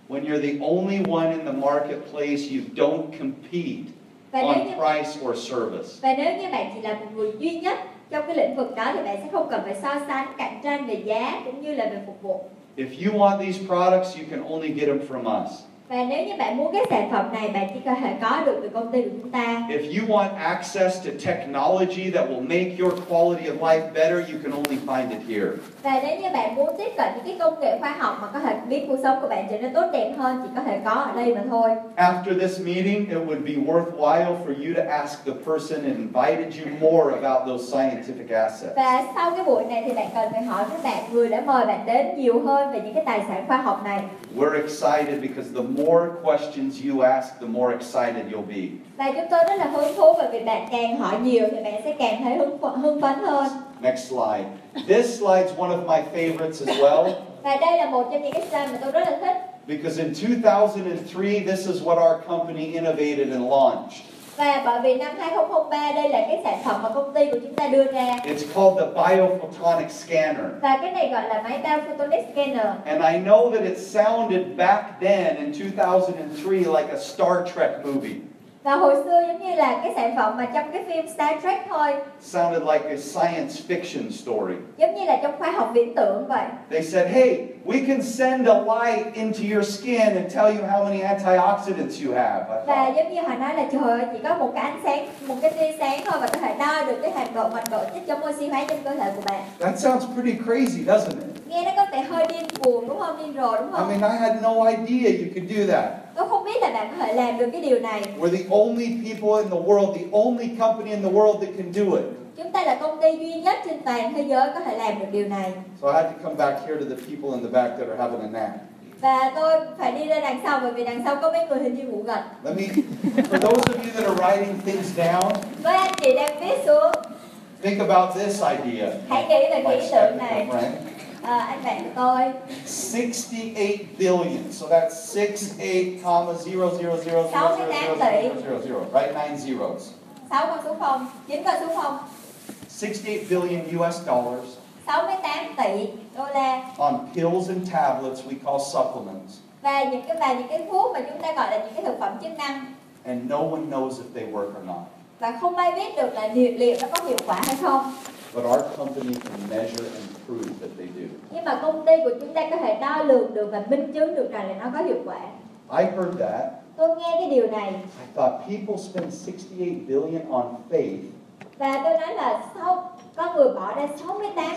When you're the only one in the marketplace, you don't compete on price or service. Và nếu như bạn chỉ là một người duy nhất trong cái lĩnh vực đó thì bạn sẽ không cần phải so sánh, cạnh tranh về giá cũng như là về phục vụ. If you want these products, you can only get them from us. Và nếu như bạn muốn cái sản phẩm này, bạn chỉ có thể có được từ công ty của chúng ta. If you want access to technology that will make your quality of life better, you can only find it here. Và nếu như bạn muốn tiếp cận những cái công nghệ khoa học mà có thể biến cuộc sống của bạn trở nên tốt đẹp hơn, chỉ có thể có ở đây mà thôi. After this meeting, it would be worthwhile for you to ask the person that invited you more about those scientific assets. Và sau cái buổi này thì bạn cần phải hỏi các bạn người đã mời bạn đến nhiều hơn về những cái tài sản khoa học này. We're excited because the more questions you ask, the more excited you'll be. Và chúng tôi rất là hứng thú bởi vì bạn càng hỏi nhiều thì bạn sẽ càng thấy hưng phấn hơn. Next slide. This slide is one of my favorites as well. Và đây là một trong những cái slide mà tôi rất là thích. Because in 2003, this is what our company innovated and launched. Và bởi vì năm 2003 đây là cái sản phẩm mà công ty của chúng ta đưa ra. It's called the biophotonic scanner. Và cái này gọi là máy biophotonic scanner. And I know that it sounded back then in 2003 like a Star Trek movie. Và hồi xưa giống như là cái sản phẩm mà trong cái phim Star Trek thôi. Sounded like a science fiction story. Giống như là trong khoa học viễn tưởng vậy. They said, hey, we can send a light into your skin and tell you how many antioxidants you have. Và giống như họ nói là trời ơi, chỉ có một cái ánh sáng, một cái tia sáng thôi và có thể đo được cái hàm độ mật độ chất chống oxy hóa trong cơ thể của bạn. That sounds pretty crazy, doesn't it? Nghe nó có vẻ hơi điên cuồng đúng không? Điên rồ đúng không? I mean, I had no idea you could do that. Tôi không biết là bạn có thể làm được cái điều này. We're the only people in the world, the only company in the world that can do it. Chúng ta là công ty duy nhất trên toàn thế giới có thể làm được điều này. So I had to come back here to the people in the back that are having a nap. Và tôi phải đi ra đằng sau bởi vì đằng sau có mấy người hình như ngủ gật. Let me, for those of you that are writing things down, Với anh chị đang viết xuống, think about this idea. hãy nghĩ về cái My ý tưởng này. technical friend. Anh bạn của tôi. 68 billion. So that's 68,000,000,000,000,000, right? 9 zeros. 6 con số 0, 9 con số 0. 68 billion US dollars 68 tỷ đô la. on pills and tablets we call supplements. Và những cái thuốc mà chúng ta gọi là những cái thực phẩm chức năng. And no one knows if they work or not. Và không ai biết được là liệu nó có hiệu quả hay không. But our company can measure and prove that they do. Nhưng mà công ty của chúng ta có thể đo lường được và minh chứng được rằng là nó có hiệu quả. I heard that. Tôi nghe cái điều này. I thought people spend 68 billion on faith. Và tôi nói là con người bỏ ra 68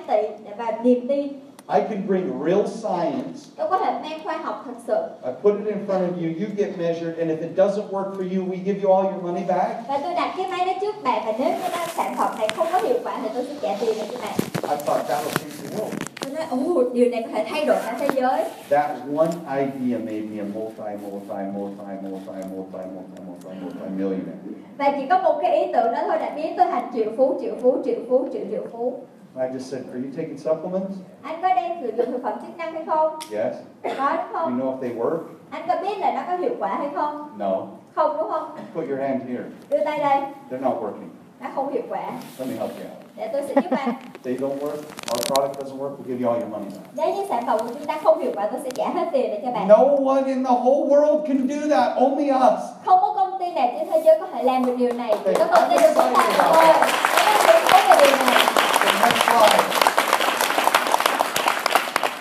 tỷ vào niềm tin. I can bring real science. Tôi có thể mang khoa học thật sự. I put it in front of you, you get measured, and if it doesn't work for you, we give you all your money back. Và tôi đặt cái máy đó trước bạn và nếu cái sản phẩm này không có hiệu quả thì tôi sẽ trả tiền lại cho bạn. I thought that would change the world. Tôi nói, điều này có thể thay đổi cả thế giới. That one idea made me a multi-millionaire. Và chỉ có một cái ý tưởng đó thôi đã biến tôi thành triệu phú. I just said, are you taking supplements? Anh có đang sử dụng thực phẩm chức năng hay không? Yes. Có đúng You không? know if they work? Anh có biết là nó có hiệu quả hay không? No. Không đúng không? Put your hand here. Đưa tay đây. They're not working. Nó không hiệu quả. Let me help you out. Để tôi sẽ giúp anh. They don't work, our product doesn't work, we'll give you all your money back. Nếu như sản phẩm của chúng ta không hiệu quả tôi sẽ trả hết tiền để cho bạn. No one in the whole world can do that, only us. Không có công ty nào trên thế giới có thể làm được điều này. Chỉ có công ty của chúng ta thôi. Chúng ta không có điều này. The next slide.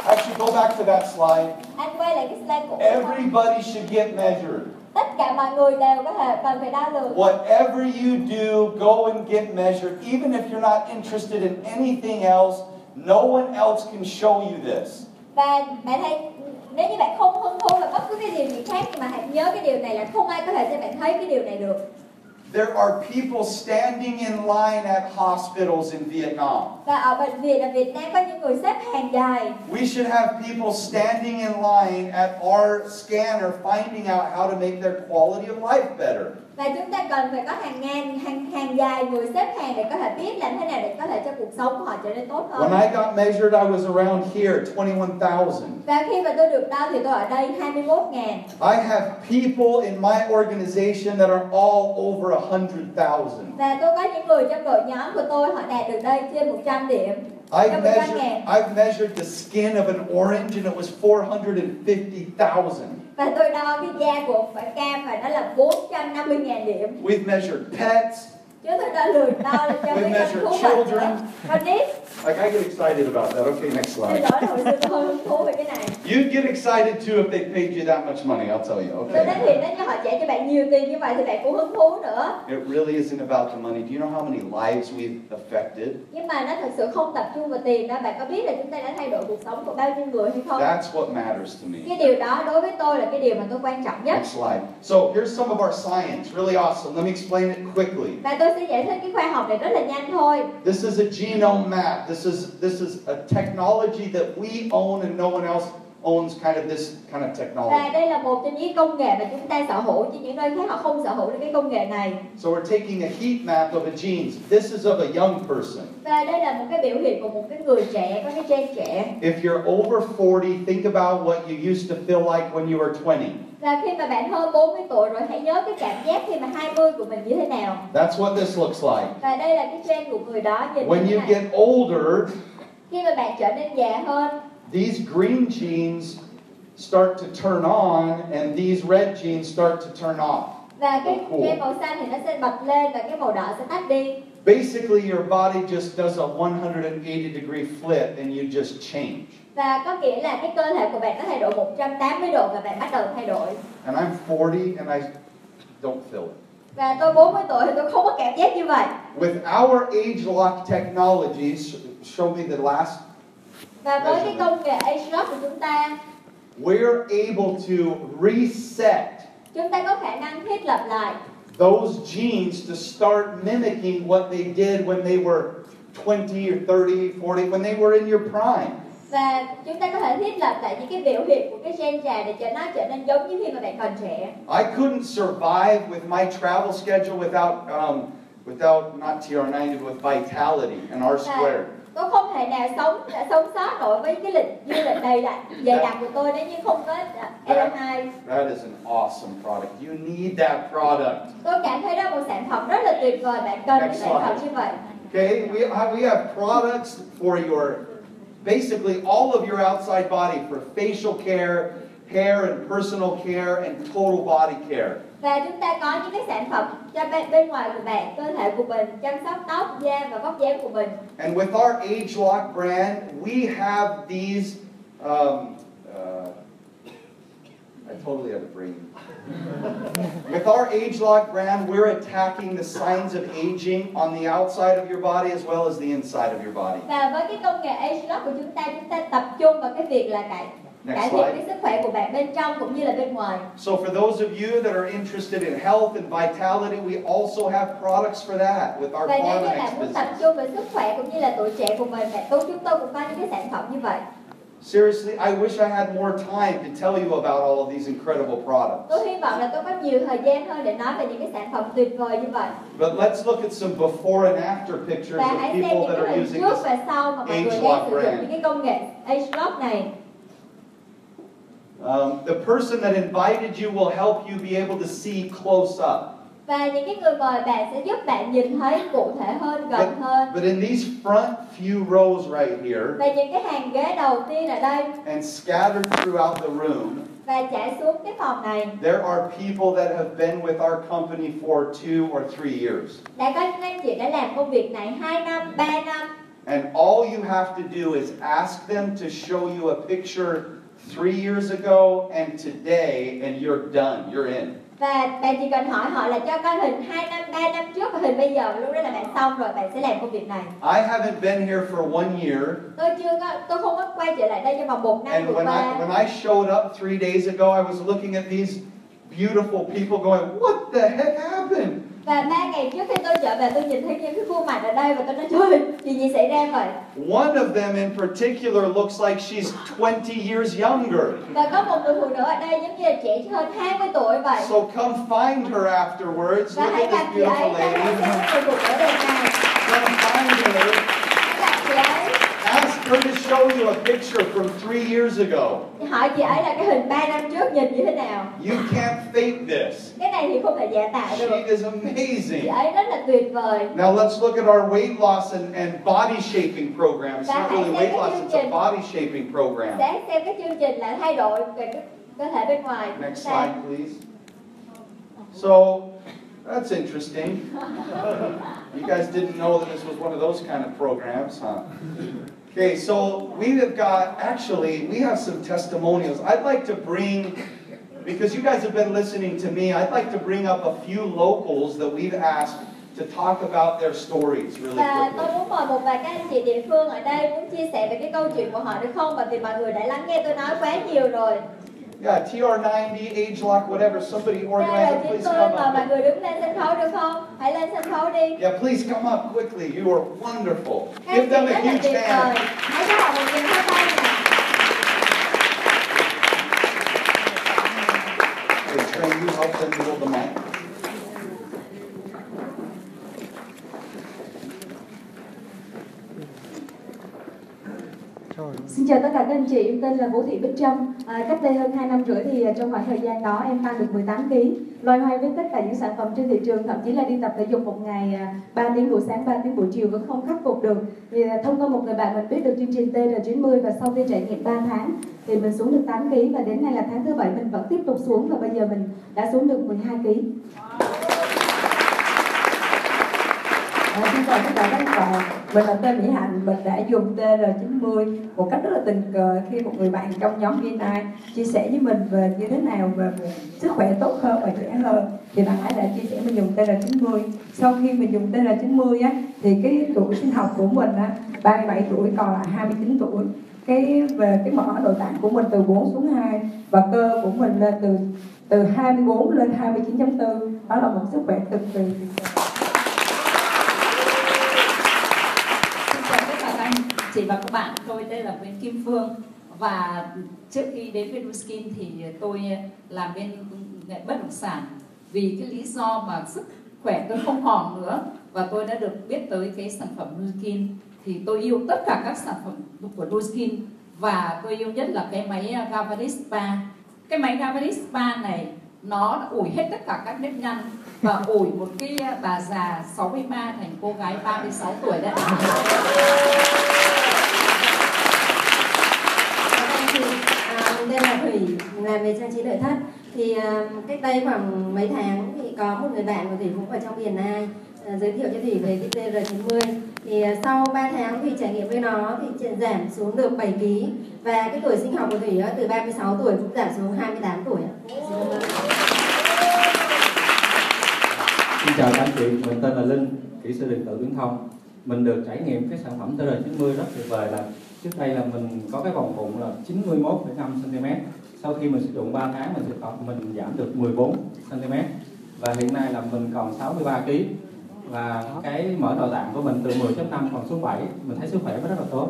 Actually, go back to that slide. Anh quay lại cái slide cũ. Everybody should get measured. Tất cả mọi người đều có thể cần phải đo lường. Whatever you do, go and get measured. Even if you're not interested in anything else, no one else can show you this. Và bạn thấy nếu như bạn không hứng thú về bất cứ cái điều gì khác nhưng mà hãy nhớ cái điều này là không ai có thể cho bạn thấy cái điều này được. There are people standing in line at hospitals in Vietnam. Và ở bệnh viện ở Việt Nam có những người xếp hàng dài. We should have people standing in line at our scanner finding out how to make their quality of life better. Và chúng ta cần phải có hàng dài người xếp hàng để có thể biết làm thế nào để có thể cho cuộc sống của họ trở nên tốt hơn. When I got measured, I was around here, 21,000. Và khi mà tôi được đo thì tôi ở đây 21.000. I have people in my organization that are all over 100,000. Và tôi có những người trong đội nhóm của tôi họ đạt được đây trên 100 điểm. I've measured the skin of an orange and it was 450,000. Và tôi đo cái da của quả cam và nó là 450.000 điểm. We've measured pets. Chứ tôi đo lường đo là cho We've mấy con measured thú children. vật. Con nít. Like I get excited about that. Okay, next Tôi slide. nói là hồi xưa tôi hơi hứng thú về cái này. You'd get excited too if they paid you that much money, I'll tell you, Tôi nói okay? thiệt, nếu như họ trả cho bạn nhiều tiền như vậy thì bạn cũng hứng thú nữa. It really isn't about the money. Do you know how many lives we've affected? Nhưng mà nó thật sự không tập trung vào tiền đó. Bạn có biết là chúng ta đã thay đổi cuộc sống của bao nhiêu người hay không? That's what matters to me. Cái điều đó đối với tôi là cái điều mà tôi quan trọng nhất. Next slide. So here's some of our science, really awesome. Let me explain it quickly. Và tôi sẽ giải thích cái khoa học này rất là nhanh thôi. This is a genome map. This is a technology that we own and no one else owns kind of this kind of Và technology. đây là một trong những công nghệ mà chúng ta sở hữu, chứ những nơi khác họ không sở hữu được cái công nghệ này. So we're taking a heat map of a genes. This is of a young person. Và đây là một cái biểu hiện của một cái người trẻ, có cái gen trẻ. If you're over 40, think about what you used to feel like when you were 20. Và khi mà bạn hơn 40 tuổi rồi, hãy nhớ cái cảm giác khi mà 20 của mình như thế nào. That's what this looks like. Và đây là cái gen của người đó như When thế you này. get older, Khi mà bạn trở nên già hơn, these green genes start to turn on and these red genes start to turn off. và cái Cool. gen màu xanh thì nó sẽ bật lên và cái màu đỏ sẽ tắt đi. Basically, your body just does a 180 degree flip and you just change. Và có nghĩa là cái cơ thể của bạn nó thay đổi 180 độ và bạn bắt đầu thay đổi. And I'm 40 and I don't feel it. Và tôi 40 tuổi thì tôi không có cảm giác như vậy. With our age lock technology, show me the last. Và với cái công nghệ age lock của chúng ta, We're able to reset chúng ta có khả năng thiết lập lại those genes to start mimicking what they did when they were 20 or 30, 40, when they were in your prime. và chúng ta có thể thiết lập lại những cái biểu hiện của cái gen già để cho nó trở nên giống như khi mà bạn còn trẻ. I couldn't survive with my travel schedule without not TR90, with vitality and R squared. Tôi không thể nào sống sót nổi với cái lịch du lịch dày đặc của tôi nếu như không có L2. That is an awesome product. You need that product. Tôi cảm thấy đó là một sản phẩm rất là tuyệt vời. Bạn cần cái sản phẩm như vậy. Okay, we have products for your, basically all of your outside body, for facial care, hair and personal care, and total body care. Và chúng ta có những cái sản phẩm cho bên ngoài của bạn, cơ thể của mình, chăm sóc tóc, da và vóc dáng của mình. And with our age lock brand, we have these. I totally had a brain. With our age lock brand, we're attacking the signs of aging on the outside of your body as well as the inside of your body. Và với cái công nghệ age lock của chúng ta tập trung vào cái việc là cải thiện cái sức khỏe của bạn bên trong cũng như là bên ngoài. So for those of you that are interested in health and vitality, we also have products for that with our Và nếu như Pharmanex bạn muốn tập business. trung về sức khỏe cũng như là tuổi trẻ của mình, chúng tôi cũng có những cái sản phẩm như vậy. Seriously, I wish I had more time to tell you about all of these incredible products. Tôi hy vọng là tôi có nhiều thời gian hơn để nói về những cái sản phẩm tuyệt vời như vậy. But let's look at some before and after pictures Và of hãy xem people những that cái are hình using trước this và sau mà mọi người age đang lock sử dụng brand. những cái công nghệ age lock này. The person that invited you will help you be able to see close up. Và những cái người mời bạn sẽ giúp bạn nhìn thấy cụ thể hơn, gần hơn. But in these front few rows right here, Và những cái hàng ghế đầu tiên ở đây and scattered throughout the room, và trải xuống cái phòng này, there are people that have been with our company for 2 or 3 years. đã có những anh chị đã làm công việc này 2 năm, 3 năm. And all you have to do is ask them to show you a picture 3 years ago and today, and you're done, you're in. Và bạn chỉ cần hỏi họ là cho coi hình 2 năm, 3 năm trước và hình bây giờ, lúc đó là bạn xong rồi, bạn sẽ làm công việc này. I haven't been here for 1 year. Tôi không có quay trở lại đây trong vòng 1 năm And vừa qua. when I showed up 3 days ago, I was looking at these beautiful people going, what the heck happened? Và 3 ngày trước khi tôi trở về, tôi nhìn thấy những cái khuôn mặt ở đây và tôi nói trời, chuyện gì xảy ra vậy? One of them in particular looks like she's 20 years younger. Và có một người phụ nữ ở đây giống như là trẻ hơn 20 tuổi vậy. So come find her afterwards. Và Look hãy at gặp this chị ấy, beautiful hãy xem lady. cái người phụ nữ đẹp này. Come find her. Gặp chị ấy, Ask her to show you a picture from 3 years ago. hỏi chị ấy là cái hình 3 năm trước nhìn như thế nào. You can't fake this. Cái này thì không thể giả tạo She được. is Chị amazing. ấy rất là tuyệt vời. Now let's look at our weight loss and body shaping program. It's not really weight loss, it's a body shaping program. Sẽ xem cái chương trình là thay đổi về cái cơ thể bên ngoài. Next slide, please. So, that's interesting. You guys didn't know that this was one of those kind of programs, huh? Okay, so we have some testimonials. I'd like to bring, because you guys have been listening to me, I'd like to bring up a few locals that we've asked to talk about their stories really Và tôi quickly. muốn mời một vài các anh chị địa phương ở đây muốn chia sẻ về cái câu chuyện của họ được không? Bởi vì mọi người đã lắng nghe tôi nói quá nhiều rồi. Yeah, TR90, age lock, whatever, somebody organize it, please come Mời mọi up. người đứng lên sân khấu được không? Hãy lên sân khấu đi. Yeah, please come up quickly. You are wonderful. Các Give them chị a rất là huge tuyệt vời. hand. Hãy cho họ một tràng pháo tay nè. Okay, Trey, you help them hold the mic. Xin chào tất cả các anh chị, em tên là Vũ Thị Bích Trâm. Cách đây hơn 2 năm rưỡi thì trong khoảng thời gian đó em tăng được 18 kg. Loay hoay với tất cả những sản phẩm trên thị trường, thậm chí là đi tập thể dục một ngày 3 tiếng buổi sáng, 3 tiếng buổi chiều vẫn không khắc phục được. Thì thông qua một người bạn mình biết được chương trình TR90 và sau khi trải nghiệm 3 tháng thì mình xuống được 8 kg và đến nay là tháng thứ 7 mình vẫn tiếp tục xuống và bây giờ mình đã xuống được 12 kg. Xin chào tất cả các bạn, mình là tên Mỹ Hạnh, mình đã dùng TR90 một cách rất là tình cờ khi một người bạn trong nhóm VNI chia sẻ với mình về như thế nào về sức khỏe tốt hơn và trẻ hơn thì bạn ấy đã chia sẻ mình dùng TR90. Sau khi mình dùng TR90 á, thì cái tuổi sinh học của mình á, 37 tuổi còn là 29 tuổi. Về cái mỡ nội tạng của mình từ 4 xuống 2 và cơ của mình lên từ 24 lên 29.4. Đó là một sức khỏe cực kỳ tuyệt vời. Chị và các bạn, tôi tên là Nguyễn Kim Phương và trước khi đến với Nuskin thì tôi làm bên nghệ bất động sản vì cái lý do mà sức khỏe tôi không còn nữa và tôi đã được biết tới cái sản phẩm Nuskin thì tôi yêu tất cả các sản phẩm của Nuskin và tôi yêu nhất là cái máy Galvanic Spa. Cái máy Galvanic Spa này nó ủi hết tất cả các nếp nhăn và ủi một cái bà già 63 thành cô gái 36 tuổi đấy. Mình tên là Thủy, làm về trang trí nội thất. Thì cách đây khoảng mấy tháng thì có một người bạn của Thủy cũng ở trong VNI giới thiệu cho Thủy về cái TR90. Thì sau 3 tháng thì trải nghiệm với nó thì giảm xuống được 7 kg và cái tuổi sinh học của Thủy từ 36 tuổi cũng giảm xuống 28 tuổi. Xin chào các anh chị, mình tên là Linh, kỹ sư điện tử viễn thông. Mình được trải nghiệm cái sản phẩm TR90 rất tuyệt vời là trước đây là mình có cái vòng bụng là 91,5 cm. Sau khi mình sử dụng 3 tháng mình giảm được 14 cm và hiện nay là mình còn 63 kg và cái mỡ nội tạng của mình từ 10.5 còn xuống 7. Mình thấy sức khỏe rất là tốt.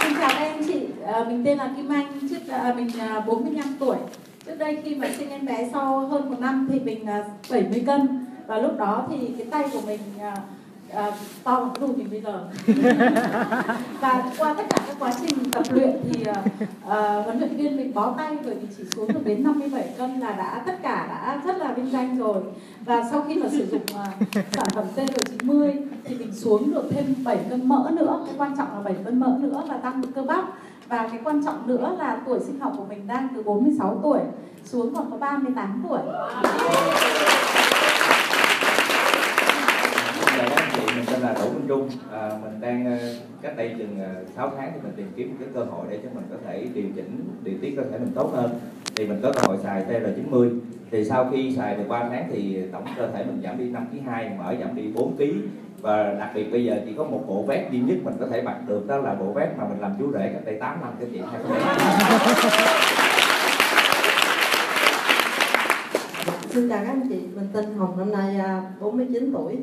Xin chào các anh chị, mình tên là Kim Anh, mình 45 tuổi. Trước đây khi mà sinh em bé sau hơn 1 năm thì mình 70 cân và lúc đó thì cái tay của mình to bằng đùi mình bây giờ. Và qua tất cả các quá trình tập luyện thì huấn luyện viên mình bó tay bởi vì chỉ xuống được đến 57 cân là tất cả đã rất là vinh danh rồi. Và sau khi mà sử dụng sản phẩm TR90 thì mình xuống được thêm 7 cân mỡ nữa. Cái quan trọng là 7 cân mỡ nữa và tăng được cơ bắp. Và cái quan trọng nữa là tuổi sinh học của mình đang từ 46 tuổi xuống còn có 38 tuổi. Chào các anh chị, mình tên là Đỗ Minh Trung. Mình đang cách đây chừng 6 tháng thì mình tìm kiếm một cái cơ hội để cho mình có thể điều tiết cơ thể mình tốt hơn. Thì mình có cơ hội xài TR90. Thì sau khi xài được 3 tháng thì tổng cơ thể mình giảm đi 5,2 kg, mỡ giảm đi 4 kg. Và đặc biệt bây giờ chỉ có một bộ vest duy nhất mình có thể mặc được, đó là bộ vest mà mình làm chú rể cách đây 8 năm các chị. Xin chào các anh chị, mình tên Hồng, năm nay 49 tuổi.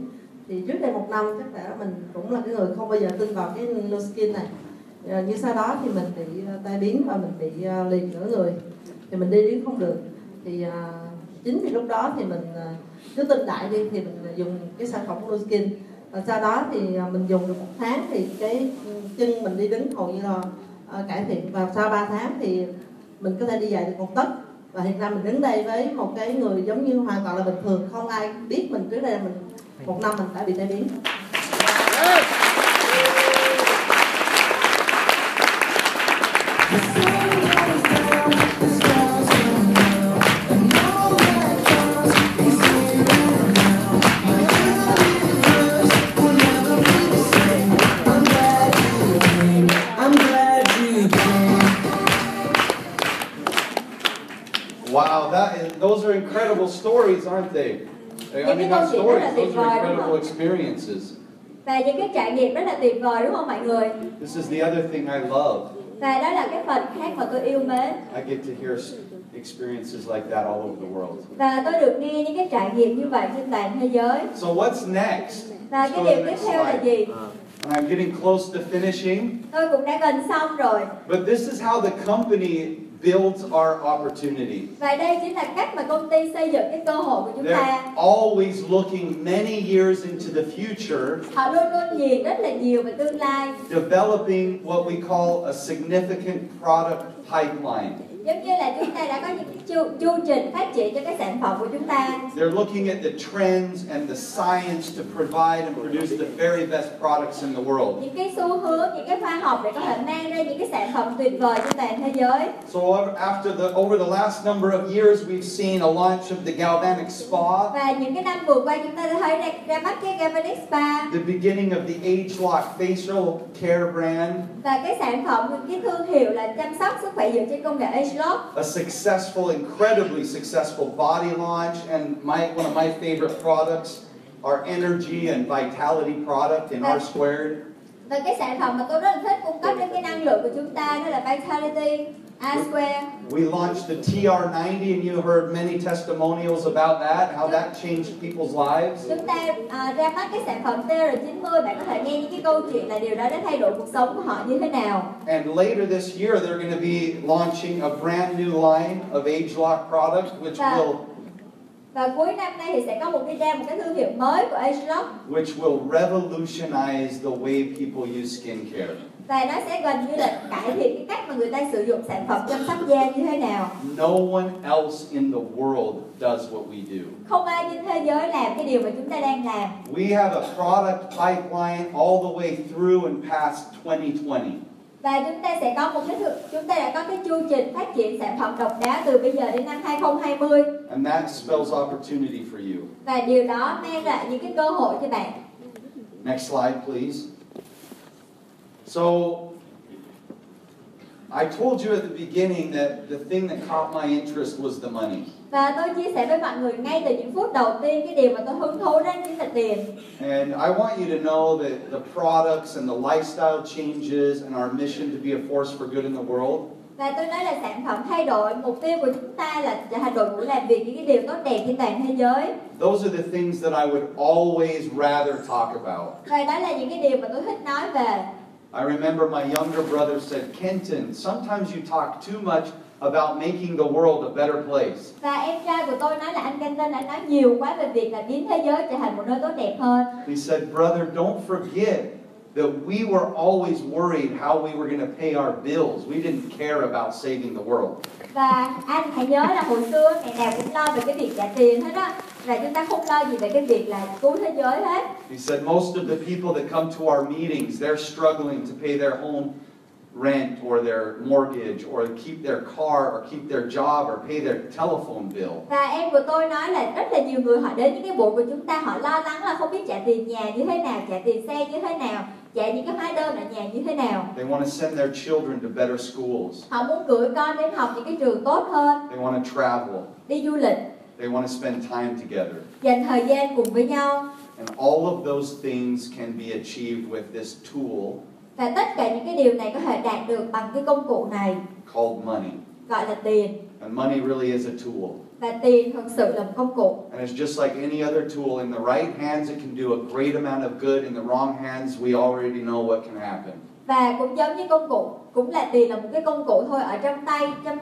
Thì trước đây 1 năm chắc là mình cũng là cái người không bao giờ tin vào cái Nuskin này. Như sau đó thì mình bị tai biến và mình bị liệt nửa người. Thì mình đi đứng không được. Thì chính vì lúc đó thì mình cứ tin đại đi thì mình dùng cái sản phẩm Nuskin. Và sau đó thì mình dùng được 1 tháng thì cái chân mình đi đứng hầu như là cải thiện. Và sau 3 tháng thì mình có thể đi dậy được 1 tấc. Và hiện nay mình đứng đây với một cái người giống như hoàn toàn là bình thường, không ai biết mình trước đây là mình 1 năm mình đã bị tai biến. those are incredible stories, aren't they? I mean, not stories, those are incredible experiences. Và những cái trải nghiệm rất là tuyệt vời đúng không mọi người? This is the other thing I love. Và đó là cái phần khác mà tôi yêu mến. I get to hear experiences like that all over the world. Và tôi được nghe những cái trải nghiệm như vậy trên toàn thế giới. So what's next? Và cái điều tiếp theo là gì? I'm getting close to finishing. Tôi cũng đã gần xong rồi. But this is how the company builds our opportunity. Và đây chính là cách mà công ty xây dựng cái cơ hội của chúng ta. They're always looking many years into the future. Họ luôn luôn nhìn rất là nhiều về tương lai. Developing what we call a significant product pipeline. Giống như là chúng ta đã có những cái chu trình phát triển cho cái sản phẩm của chúng ta. They're looking at the trends and the science to provide and produce the very best products in the world. Những cái xu hướng, những cái khoa học để có thể mang ra những cái sản phẩm tuyệt vời trên toàn thế giới. So over the last number of years, we've seen a launch of the Galvanic Spa. Và những cái năm vừa qua chúng ta đã thấy ra mắt cái Galvanic Spa. The beginning of the age-lock facial care brand. Và cái sản phẩm, cái thương hiệu là chăm sóc sức khỏe dựa trên công nghệ age-lock. A successful, incredibly successful body launch, and one of my favorite products, our energy and vitality product in R Squared. Và cái sản phẩm mà tôi rất là thích cung cấp đến cái năng lượng của chúng ta đó là Vitality R Square. We launched the TR90 and you heard many testimonials about that, how that changed people's lives. Chúng ta ra mắt cái sản phẩm TR90, bạn có thể nghe những cái câu chuyện là điều đó đã thay đổi cuộc sống của họ như thế nào. And later this year they're going to be launching a brand new line of age-lock products và cuối năm nay thì sẽ có một cái thương hiệu mới của age-lock, which will revolutionize the way people use skincare. Và nó sẽ gần như là cải thiện cái cách mà người ta sử dụng sản phẩm chăm sóc da như thế nào. No one else in the world does what we do. Không ai trên thế giới làm cái điều mà chúng ta đang làm. We have a product pipeline all the way through and past 2020. Và chúng ta đã có cái chu trình phát triển sản phẩm độc đáo từ bây giờ đến năm 2020. And that spells opportunity for you. Và điều đó mang lại những cái cơ hội cho bạn. Next slide, please. So, I told you at the beginning that the thing that caught my interest was the money. Và tôi chia sẻ với mọi người ngay từ những phút đầu tiên cái điều mà tôi hứng thú đến chính là tiền. And I want you to know that the products and the lifestyle changes and our mission to be a force for good in the world. Và tôi nói là sản phẩm thay đổi, mục tiêu của chúng ta là trở thành đội ngũ làm việc những cái điều tốt đẹp trên toàn thế giới. Those are the things that I would always rather talk about. Và đó là những cái điều mà tôi thích nói về. I remember my younger brother said, Kenton, sometimes you talk too much about making the world a better place. Và em trai của tôi nói là anh Kenton đã nói nhiều quá về việc là biến thế giới trở thành một nơi tốt đẹp hơn. He said, brother, don't forget that we were always worried how we were going to pay our bills. We didn't care about saving the world. Và anh hãy nhớ là hồi xưa ngày nào cũng lo về cái việc trả tiền hết á, và chúng ta không lo gì về cái việc là cứu thế giới hết. He said most of the people that come to our meetings, they're struggling to pay their home rent or their mortgage or keep their car or keep their job or pay their telephone bill. Và em của tôi nói là rất là nhiều người họ đến những cái buổi của chúng ta, họ lo lắng là không biết trả tiền nhà như thế nào, trả tiền xe như thế nào, trả những cái hóa đơn ở nhà như thế nào. They want to send their children to better schools. Họ muốn gửi con đến học những cái trường tốt hơn. They want to travel. Đi du lịch. They want to spend time together. Dành thời gian cùng với nhau. And all of those things can be achieved with this tool. Và tất cả những cái điều này có thể đạt được bằng cái công cụ này Called money. gọi là tiền. And money really is a tool. Và tiền thực sự là một công cụ. And it's just like any other tool. In the right hands, it can do a great amount of good. In the wrong hands, we already know what can happen. Và cũng giống như công cụ, cũng là tiền là một cái công cụ thôi. Ở trong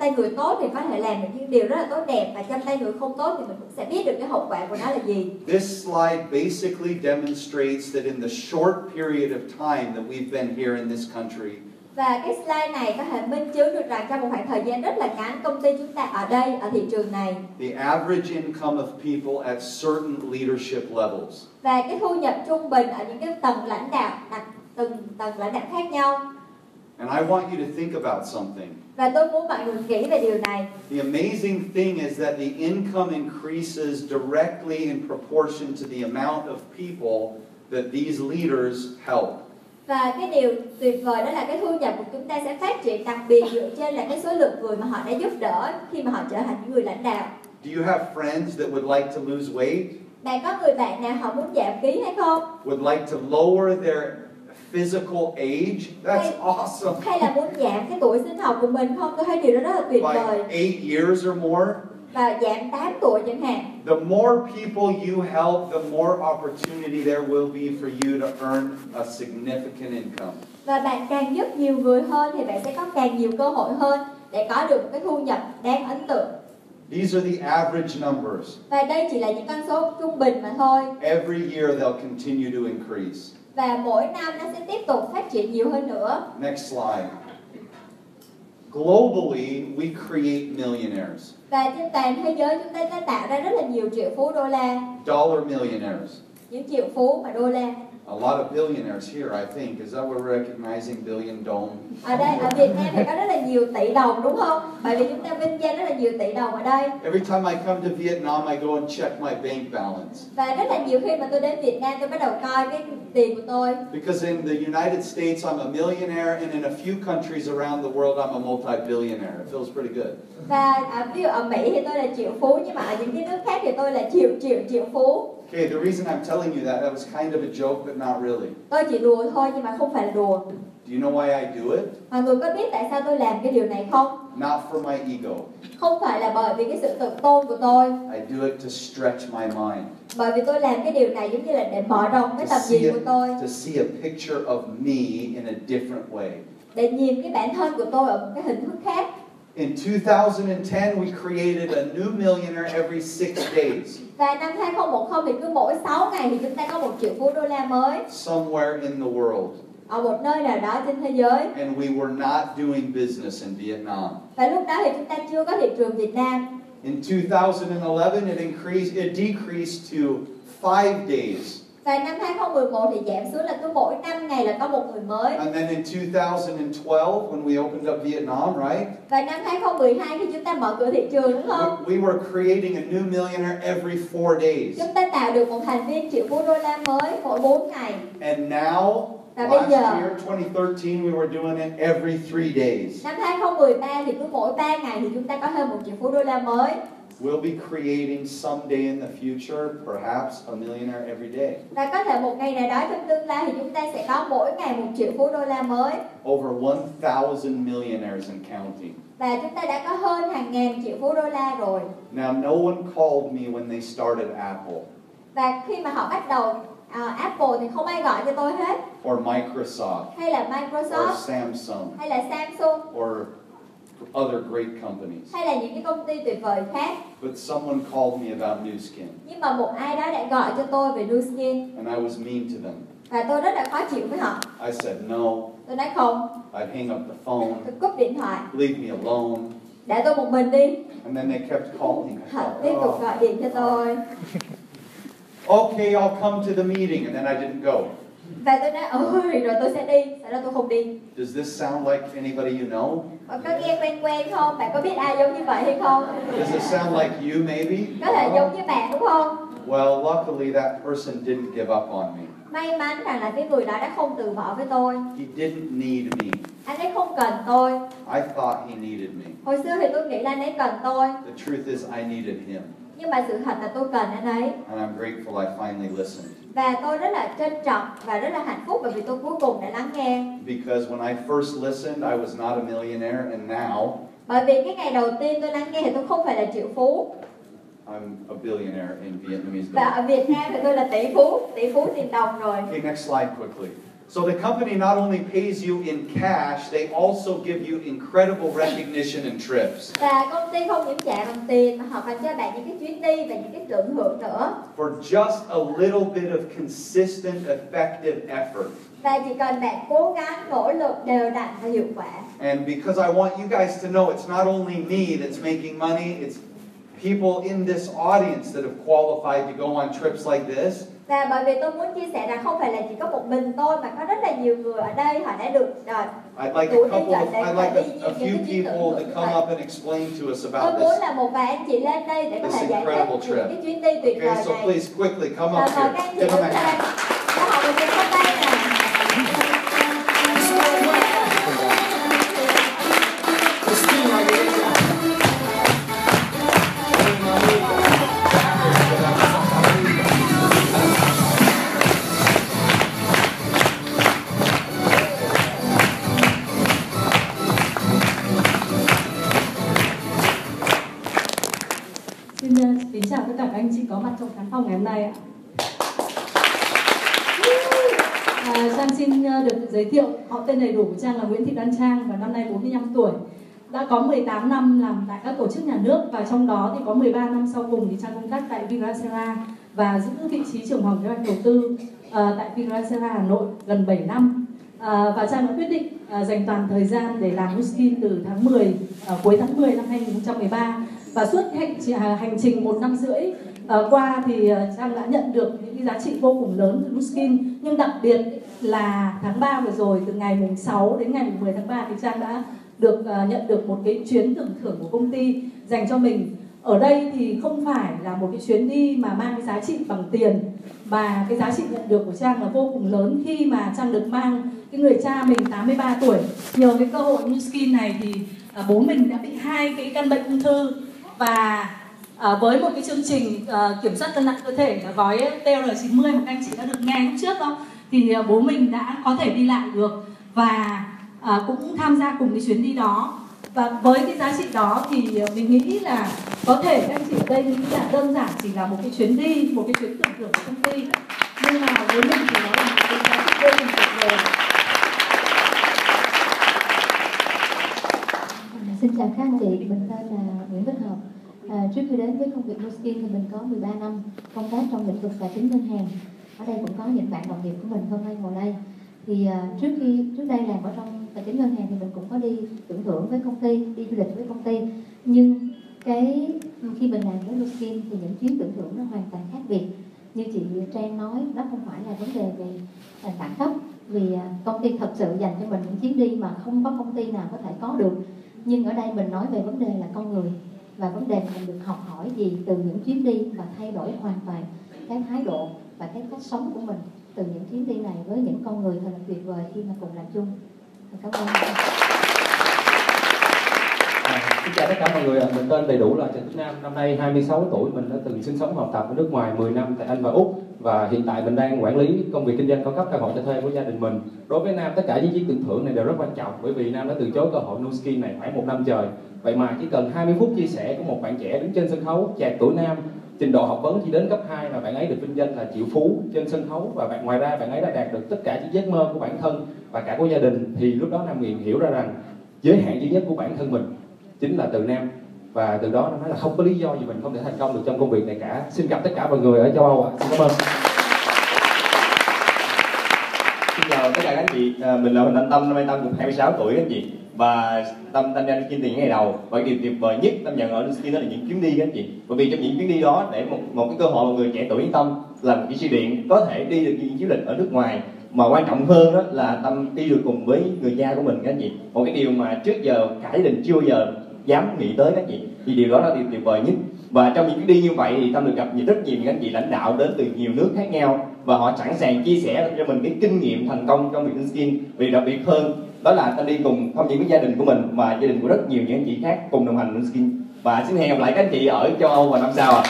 tay người tốt thì có thể làm được những điều rất là tốt đẹp, và trong tay người không tốt thì mình cũng sẽ biết được cái hậu quả của nó là gì. This slide basically demonstrates that in the short period of time that we've been here in this country, và cái slide này có thể minh chứng được rằng trong một khoảng thời gian rất là ngắn, công ty chúng ta ở đây, ở thị trường này, the average income of people at certain leadership levels, và cái thu nhập trung bình ở những cái tầng lãnh đạo, từng tầng lãnh đạo khác nhau. and I want you to think about something. Và tôi muốn mọi người nghĩ về điều này. The amazing thing is that the income increases directly in proportion to the amount of people that these leaders help. Và cái điều tuyệt vời đó là cái thu nhập của chúng ta sẽ phát triển đặc biệt dựa trên là cái số lượng người mà họ đã giúp đỡ khi mà họ trở thành những người lãnh đạo. Do you have friends that would like to lose weight? Bạn có người bạn nào họ muốn giảm ký hay không? Would like to lower their physical age? That's awesome. Hay là muốn giảm cái tuổi sinh học của mình không? Tôi thấy điều đó rất là tuyệt vời. By 8 years or more. Và giảm 8 tuổi chẳng hạn. The more people you help, the more opportunity there will be for you to earn a significant income. Và bạn càng giúp nhiều người hơn thì bạn sẽ có càng nhiều cơ hội hơn để có được một cái thu nhập đáng ấn tượng. These are the average numbers. Và đây chỉ là những con số trung bình mà thôi. Every year they'll continue to increase. Và mỗi năm nó sẽ tiếp tục phát triển nhiều hơn nữa. Next slide. Globally, we create millionaires. Và trên toàn thế giới chúng ta đã tạo ra rất là nhiều triệu phú đô la. Dollar millionaires. Những triệu phú mà đô la. A lot of billionaires here, I think. Is that what we're recognizing? Billion dome? Ở đây, ở Việt Nam thì có rất là nhiều tỷ đồng đúng không? Bởi vì chúng ta vinh danh rất là nhiều tỷ đồng ở đây. Every time I come to Vietnam, I go and check my bank balance. Và rất là nhiều khi mà tôi đến Việt Nam tôi bắt đầu coi cái tiền của tôi. Because in the United States, I'm a millionaire, and in a few countries around the world, I'm a multi-billionaire. It feels pretty good. Và ví dụ ở Mỹ thì tôi là triệu phú, nhưng mà ở những cái nước khác thì tôi là triệu phú. Okay, the reason I'm telling you that was kind of a joke, but not really. Tôi chỉ đùa thôi nhưng mà không phải là đùa. Do you know why I do it? Mọi người có biết tại sao tôi làm cái điều này không? Not for my ego. Không phải là bởi vì cái sự tự tôn của tôi. I do it to stretch my mind. Bởi vì tôi làm cái điều này giống như là để mở rộng cái tầm nhìn của tôi. To see a picture of me in a different way. Để nhìn cái bản thân của tôi ở một cái hình thức khác. In 2010, we created a new millionaire every 6 days. Và năm 2010 thì cứ mỗi 6 ngày thì chúng ta có một triệu phú đô la mới. Somewhere in the world. Ở một nơi nào đó trên thế giới. And we were not doing business in Vietnam. Và lúc đó thì chúng ta chưa có thị trường Việt Nam. In 2011, it decreased to 5 days. Và năm 2011 thì giảm xuống là cứ mỗi 5 ngày là có một người mới. And then in 2012, when we opened up Vietnam, right? Và năm 2012 khi chúng ta mở cửa thị trường đúng không? We were creating a new millionaire every 4 days. Chúng ta tạo được một thành viên triệu phú đô la mới mỗi 4 ngày. And now, last year, 2013, we were doing it every 3 days. Năm 2013 thì cứ mỗi 3 ngày thì chúng ta có hơn 1 triệu phú đô la mới. We'll be creating someday in the future, perhaps a millionaire every day. Và có thể một ngày nào đó trong tương lai thì chúng ta sẽ có mỗi ngày 1 triệu phú đô la mới. Over 1,000 millionaires and counting. Và chúng ta đã có hơn hàng ngàn triệu phú đô la rồi. Now, no one called me when they started Apple. Và khi mà họ bắt đầu Apple thì không ai gọi cho tôi hết. Or Microsoft. Hay là Microsoft. Or Samsung. Hay là Samsung. Or other great companies. Hay là những cái công ty tuyệt vời khác. But someone called me about Nu Skin. Nhưng mà một ai đó đã gọi cho tôi về Nu Skin. And I was mean to them. Và tôi rất là khó chịu với họ. I said no. Tôi nói không. I'd hang up the phone. Tôi cúp điện thoại. Leave me alone. Để tôi một mình đi. And then they kept calling. Họ tiếp tục gọi điện cho tôi. Okay, I'll come to the meeting, and then I didn't go. Và tôi nói rồi tôi sẽ đi. Sau đó tôi không đi. Does this sound like anybody you know? Bạn có nghe quen quen không? Bạn có biết ai giống như vậy hay không? Does it sound like you maybe? Có thể giống như bạn đúng không? Well, luckily that person didn't give up on me. May mắn rằng là cái người đó đã không từ bỏ với tôi. He didn't need me. Anh ấy không cần tôi. I thought he needed me. Hồi xưa thì tôi nghĩ là anh ấy cần tôi. The truth is I needed him. Nhưng mà sự thật là tôi cần anh ấy. And I'm grateful I finally listened. Và tôi rất là trân trọng và rất là hạnh phúc bởi vì tôi cuối cùng đã lắng nghe. Because when I first listened, I was not a millionaire, and now Bởi vì cái ngày đầu tiên tôi lắng nghe thì tôi không phải là triệu phú. I'm a billionaire in Vietnamese Và dollars. ở Việt Nam thì tôi là tỷ phú tiền đồng rồi. Okay, next slide quickly. So the company not only pays you in cash, they also give you incredible recognition and trips. Và công ty không những trả bằng tiền mà họ còn cho bạn những cái chuyến đi và những cái thưởng hưởng nữa. For just a little bit of consistent, effective effort. Và chỉ cần bạn cố gắng, nỗ lực, đều đặn và hiệu quả. And because I want you guys to know it's not only me that's making money, it's people in this audience that have qualified to go on trips like this. Và bởi vì tôi muốn chia sẻ rằng không phải là chỉ có một mình tôi mà có rất là nhiều người ở đây họ đã được I'd like a few people to come up and explain to us tôi about muốn this. là một vài anh chị lên đây để có thể giải thích về cái chuyến đi tuyệt vời Okay, so này. please quickly come Và up mời here. các anh chị Give them đứng a lên. hand. Các họ mình sẽ có tay nè. Let's do it. Trang xin được giới thiệu họ tên đầy đủ của Trang là Nguyễn Thị Đoan Trang và năm nay 45 tuổi. Đã có 18 năm làm tại các tổ chức nhà nước và trong đó thì có 13 năm sau cùng thì Trang công tác tại Vigracera và giữ vị trí trưởng phòng kế hoạch đầu tư tại Vigracera Hà Nội gần 7 năm. Và Trang đã quyết định dành toàn thời gian để làm Nuskin từ tháng 10, cuối tháng 10 năm 2013 và suốt hành trình 1 năm rưỡi qua thì Trang đã nhận được những cái giá trị vô cùng lớn từ Nuskin, nhưng đặc biệt là tháng 3 vừa rồi, từ ngày mùng 6 đến ngày mùng 10 tháng 3 thì Trang đã được nhận được một cái chuyến tưởng thưởng của công ty dành cho mình. Ở đây thì không phải là một cái chuyến đi mà mang cái giá trị bằng tiền, mà cái giá trị nhận được của Trang là vô cùng lớn khi mà Trang được mang cái người cha mình 83 tuổi. Nhờ cái cơ hội Nuskin này thì bố mình đã bị 2 cái căn bệnh ung thư và với một cái chương trình kiểm soát cân nặng cơ thể là gói TL90 mà các anh chị đã được nghe lúc trước không? Thì bố mình đã có thể đi lại được và cũng tham gia cùng cái chuyến đi đó. Và với cái giá trị đó thì mình nghĩ là có thể các anh chị ở đây nghĩ là đơn giản chỉ là một cái chuyến đi, một cái chuyến tưởng thưởng của công ty, nhưng mà với mình thì nó là một cái giá trị vô cùng tuyệt vời. Xin chào các anh chị, mình tên là Nguyễn Bích Hợp. Trước khi đến với công việc Nuskin thì mình có 13 năm công tác trong lĩnh vực tài chính ngân hàng. Ở đây cũng có những bạn đồng nghiệp của mình hôm nay ngồi đây. Thì trước đây làm ở trong tài chính ngân hàng thì mình cũng có đi tưởng thưởng với công ty, đi du lịch với công ty. Nhưng khi mình làm với Nuskin thì những chuyến tưởng thưởng nó hoàn toàn khác biệt. Như chị Trang nói, đó không phải là vấn đề về đẳng cấp, vì công ty thật sự dành cho mình những chuyến đi mà không có công ty nào có thể có được. Nhưng ở đây mình nói về vấn đề là con người, và vấn đề mình được học hỏi gì từ những chuyến đi và thay đổi hoàn toàn cái thái độ và cái cách sống của mình từ những chuyến đi này với những con người thật là tuyệt vời khi mà cùng làm chung. Cảm ơn. Xin chào tất cả mọi người, mình tên đầy đủ là Trần Tuấn Nam, năm nay 26 tuổi, mình đã từng sinh sống và học tập ở nước ngoài 10 năm tại Anh và Úc và hiện tại mình đang quản lý công việc kinh doanh cao cấp căn hộ cho thuê của gia đình mình. Đối với Nam, tất cả những chuyến tưởng thưởng này đều rất quan trọng bởi vì Nam đã từ chối cơ hội Nuskin này khoảng 1 năm trời. Vậy mà chỉ cần 20 phút chia sẻ của một bạn trẻ đứng trên sân khấu, chạc tuổi Nam, trình độ học vấn chỉ đến cấp 2 mà bạn ấy được vinh danh là triệu phú trên sân khấu, và ngoài ra bạn ấy đã đạt được tất cả những giấc mơ của bản thân và cả của gia đình, thì lúc đó Nam hiểu ra rằng giới hạn duy nhất của bản thân mình chính là từ Nam, và từ đó Nam nói là không có lý do gì mình không thể thành công được trong công việc này cả. Xin gặp tất cả mọi người ở châu Âu ạ. Xin cảm ơn. Xin chào tất cả các anh chị, mình là Huỳnh Anh Tâm, năm nay Tâm cũng 26 tuổi các anh chị, và Tâm tham gia Nuskin từ những ngày đầu. Và điều tuyệt vời nhất Tâm nhận ở Nuskin đó là những chuyến đi các anh chị. Bởi vì trong những chuyến đi đó để một cái cơ hội một người trẻ tuổi như Tâm là một kỹ sư điện có thể đi được những chuyến du lịch ở nước ngoài, mà quan trọng hơn đó là Tâm đi được cùng với người cha của mình các anh chị. Một cái điều mà trước giờ cả gia đình chưa bao giờ dám nghĩ tới các anh chị, thì điều đó là điều tuyệt vời nhất. Và trong những chuyến đi như vậy thì Tâm được gặp rất nhiều các anh chị lãnh đạo đến từ nhiều nước khác nhau, và họ sẵn sàng chia sẻ cho mình cái kinh nghiệm thành công trong việc Nuskin. Vì đặc biệt hơn đó là Tâm đi cùng không chỉ với gia đình của mình mà gia đình của rất nhiều những anh chị khác cùng đồng hành Nuskin. Và xin hẹn gặp lại các anh chị ở châu Âu vào năm sau ạ.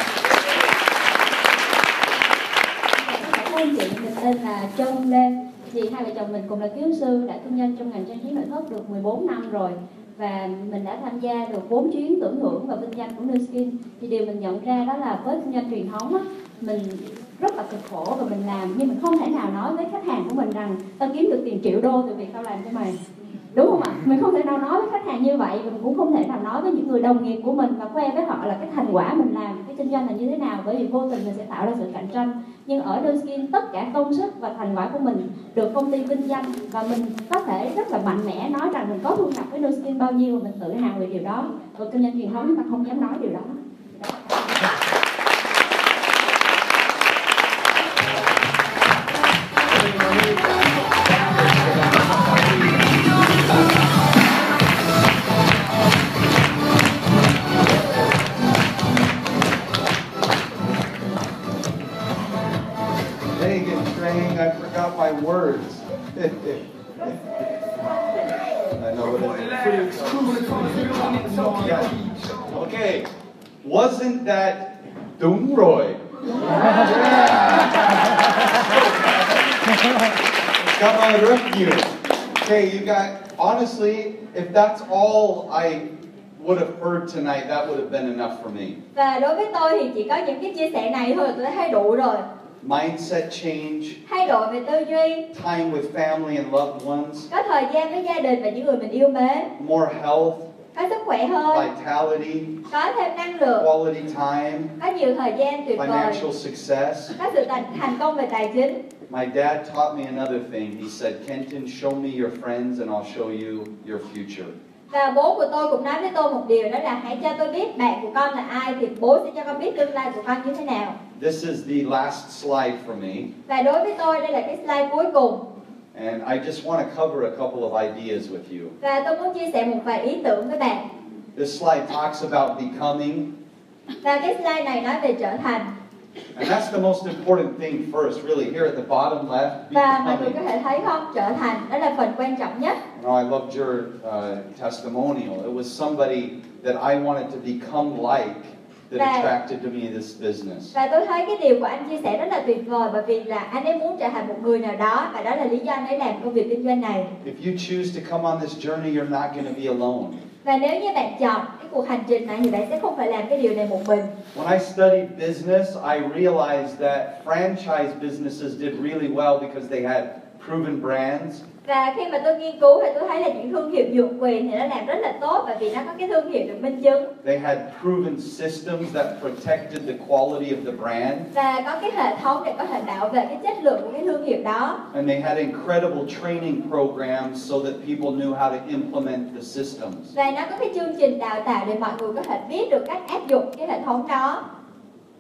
Các anh chị, mình tên là Chân Lê. Chị hai vợ chồng mình cùng là kiến sư, đã kinh doanh trong ngành trang trí nội thất được 14 năm rồi. Và mình đã tham gia được 4 chuyến tưởng thưởng và vinh danh của Nuskin. Thì điều mình nhận ra đó là với kinh doanh truyền thống á, mình rất là cực khổ và mình làm, nhưng mình không thể nào nói với khách hàng của mình rằng tao kiếm được tiền triệu đô từ việc tao làm cho mày, đúng không ạ? Mình không thể nào nói với khách hàng như vậy, và mình cũng không thể nào nói với những người đồng nghiệp của mình và khoe với họ là cái thành quả mình làm, cái kinh doanh là như thế nào, bởi vì vô tình mình sẽ tạo ra sự cạnh tranh. Nhưng ở Nuskin tất cả công sức và thành quả của mình được công ty vinh danh, và mình có thể rất là mạnh mẽ nói rằng mình có thu nhập với Nuskin bao nhiêu, và mình tự hào về điều đó. Và kinh doanh truyền thống chúng ta không dám nói điều đó. I forgot my words. I know what it is. Yeah. Okay. Wasn't that đúng rồi? Cảm ơn rất nhiều. Okay, you got, honestly, if that's all I would have heard tonight, that would have been enough for me. Và đối với tôi thì chỉ có những cái chia sẻ này thôi tôi đã thấy đủ rồi. mindset change, thay đổi về tư duy, time with family and loved ones, có thời gian với gia đình và những người mình yêu mến, more health, có sức khỏe hơn, vitality, có thêm năng lượng, quality time, có nhiều thời gian tuyệt vời, financial success. có sự thành công về tài chính. My dad taught me another thing. He said, Kenton, show me your friends and I'll show you your future. Và bố của tôi cũng nói với tôi một điều, đó là hãy cho tôi biết bạn của con là ai thì bố sẽ cho con biết tương lai của con như thế nào. This is the last slide for me. Và đối với tôi đây là cái slide cuối cùng. And I just want to cover a couple of ideas with you. Và tôi muốn chia sẻ một vài ý tưởng với bạn. This slide talks about becoming. Và cái slide này nói về trở thành. And that's the most important thing first, really, here at the bottom left. Và mọi người có thể thấy không, trở thành đó là phần quan trọng nhất. I loved your testimonial. It was somebody that I wanted to become like that attracted to me in this business. Và tôi thấy cái điều của anh chia sẻ rất là tuyệt vời, bởi vì là anh ấy muốn trở thành một người nào đó, và đó là lý do anh ấy làm công việc kinh doanh này. If you choose to come on this journey, you're not going to be alone. Và nếu như bạn chọn cái cuộc hành trình này thì bạn sẽ không phải làm cái điều này một mình. When I studied business, I realized that franchise businesses did really well because they had proven brands. Và khi mà tôi nghiên cứu thì tôi thấy là những thương hiệu nhượng quyền thì nó làm rất là tốt, bởi vì nó có cái thương hiệu được minh chứng. They had proven systems that protected the quality of the brand. Và có cái hệ thống để có thể bảo vệ cái chất lượng của cái thương hiệu đó. And they had incredible training programs so that people knew how to implement the systems. Và nó có cái chương trình đào tạo để mọi người có thể biết được cách áp dụng cái hệ thống đó.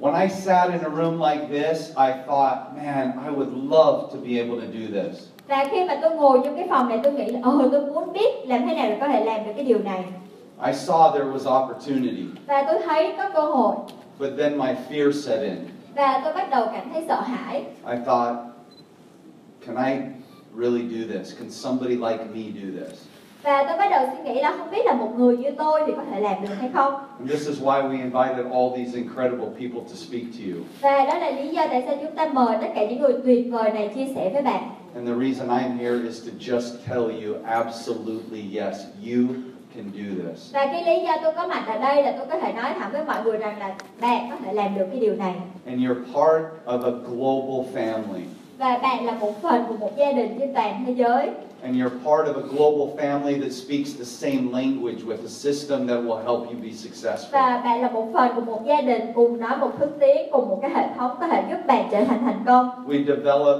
When I sat in a room like this, I thought, man, I would love to be able to do this. Và khi mà tôi ngồi trong cái phòng này, tôi nghĩ là tôi muốn biết làm thế nào để có thể làm được cái điều này. I saw there was opportunity. Và tôi thấy có cơ hội. But then my fear set in. Và tôi bắt đầu cảm thấy sợ hãi. I thought, can I really do this? Can somebody like me do this? Và tôi bắt đầu suy nghĩ là không biết là một người như tôi thì có thể làm được hay không. And this is why we invited all these incredible people to speak to you. Và đó là lý do tại sao chúng ta mời tất cả những người tuyệt vời này chia sẻ với bạn. And the reason I'm here is to just tell you absolutely yes, you can do this. Và cái lý do tôi có mặt ở đây là tôi có thể nói thẳng với mọi người rằng là bạn có thể làm được cái điều này. And you're part of a global family. Và bạn là một phần của một gia đình trên toàn thế giới. And you're part of a global family that speaks the same language with a system that will help you be successful. Và bạn là một phần của một gia đình cùng nói một thứ tiếng, cùng một cái hệ thống có thể giúp bạn trở thành thành công. We develop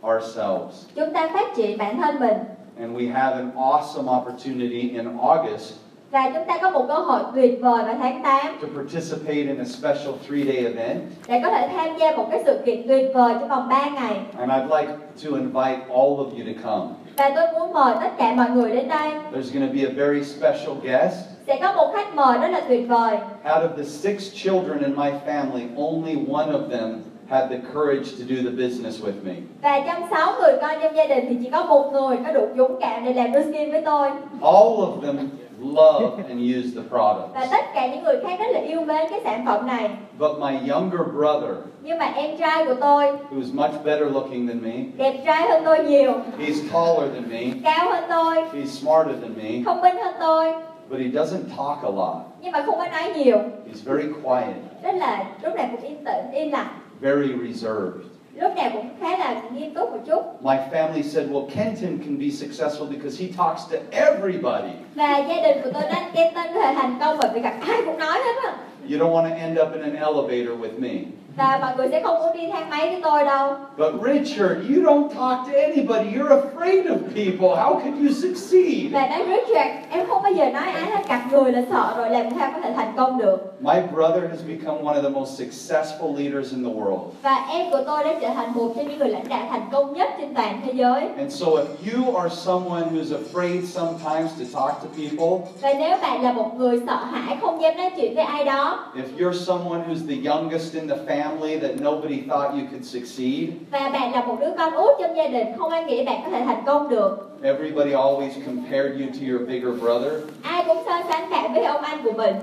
ourselves. Chúng ta phát triển bản thân mình. And we have an awesome opportunity in August. Và chúng ta có một cơ hội tuyệt vời vào tháng 8 to participate in a special 3-day event. để có thể tham gia một cái sự kiện tuyệt vời trong vòng 3 ngày. And I'd like to invite all of you to come. Và tôi muốn mời tất cả mọi người đến đây. There's going to be a very special guest. Sẽ có một khách mời rất là tuyệt vời. Out of the 6 children in my family, only one of them had the courage to do the business with me. Và trong 6 người con trong gia đình thì chỉ có một người có đủ dũng cảm để làm business với tôi. All of them love and use the product. Và tất cả những người khác rất là yêu mến cái sản phẩm này. But my younger brother, Nhưng mà em trai của tôi, who's much better looking than me, đẹp trai hơn tôi nhiều, he's taller than me, cao hơn tôi, he's smarter than me, thông minh hơn tôi, but he doesn't talk a lot. nhưng mà không có nói nhiều. He's very quiet, Rất là lúc nào cũng yên tĩnh, im lặng, very reserved. lúc nào cũng khá là nghiêm túc một chút. My family said, well, Kenton can be successful because he talks to everybody. Và gia đình của tôi nói Kenton có thể thành công bởi vì gặp ai cũng nói hết á. You don't want to end up in an elevator with me. Và mọi người sẽ không muốn đi thang máy với tôi đâu. But Richard, you don't talk to anybody. You're afraid of people. How can you succeed? Và nói Richard, em không bao giờ nói ai hết, gặp người là sợ rồi, làm sao có thể thành công được. My brother has become one of the most successful leaders in the world. Và em của tôi đã trở thành một trong những người lãnh đạo thành công nhất trên toàn thế giới. And so if you are someone who's afraid sometimes to talk to people, Và nếu bạn là một người sợ hãi, không dám nói chuyện với ai đó, if you're someone who's the youngest in the family that nobody thought you could succeed, và bạn là một đứa con út trong gia đình, không ai nghĩ bạn có thể thành công được. everybody always compared you to your bigger brother. Ai cũng so sánh bạn với ông anh của mình.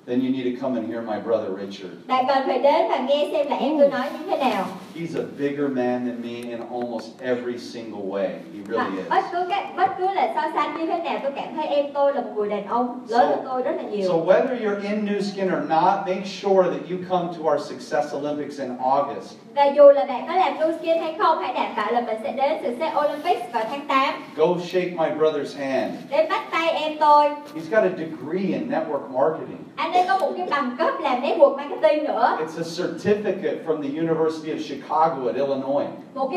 then you need to come and hear my brother Richard. Bạn cần phải đến và nghe xem là em tôi nói như thế nào. He's a bigger man than me in almost every single way. He really is. Bất cứ là so sánh như thế nào, tôi cảm thấy em tôi là một người đàn ông lớn hơn tôi rất là nhiều. So whether you're in Nu Skin or not, make sure that you come to our Success Olympics in August. Và dù là bạn có làm Nu Skin hay không, hãy đảm bảo là mình sẽ đến Success Olympics vào tháng 8. Go shake my brother's hand. Đến bắt tay em tôi. He's got a degree in network marketing. Anh ấy có một cái bằng cấp làm network marketing nữa. It's a certificate from the University of Chicago at Illinois. Một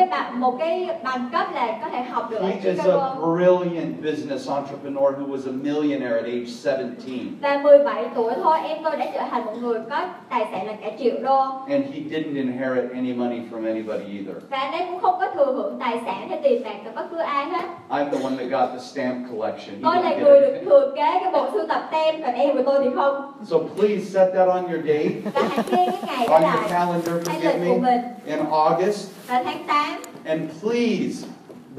cái bằng cấp là có thể học được ở He is Chicago. a brilliant business entrepreneur who was a millionaire at age 17. Và 17 tuổi thôi, em tôi đã trở thành một người có tài sản là cả triệu đô. And he didn't inherit any money from anybody either. Và anh ấy cũng không có thừa hưởng tài sản hay tiền bạc từ bất cứ ai hết. I'm the one that got the stamp collection. Tôi là người được thừa kế cái bộ sưu tập tem, còn em của tôi thì không. So please set that on your date. Và hãy ghi cái ngày đó On your lại. calendar, Hãy forgive lịch của me, mình. in August. Vào tháng 8. And please,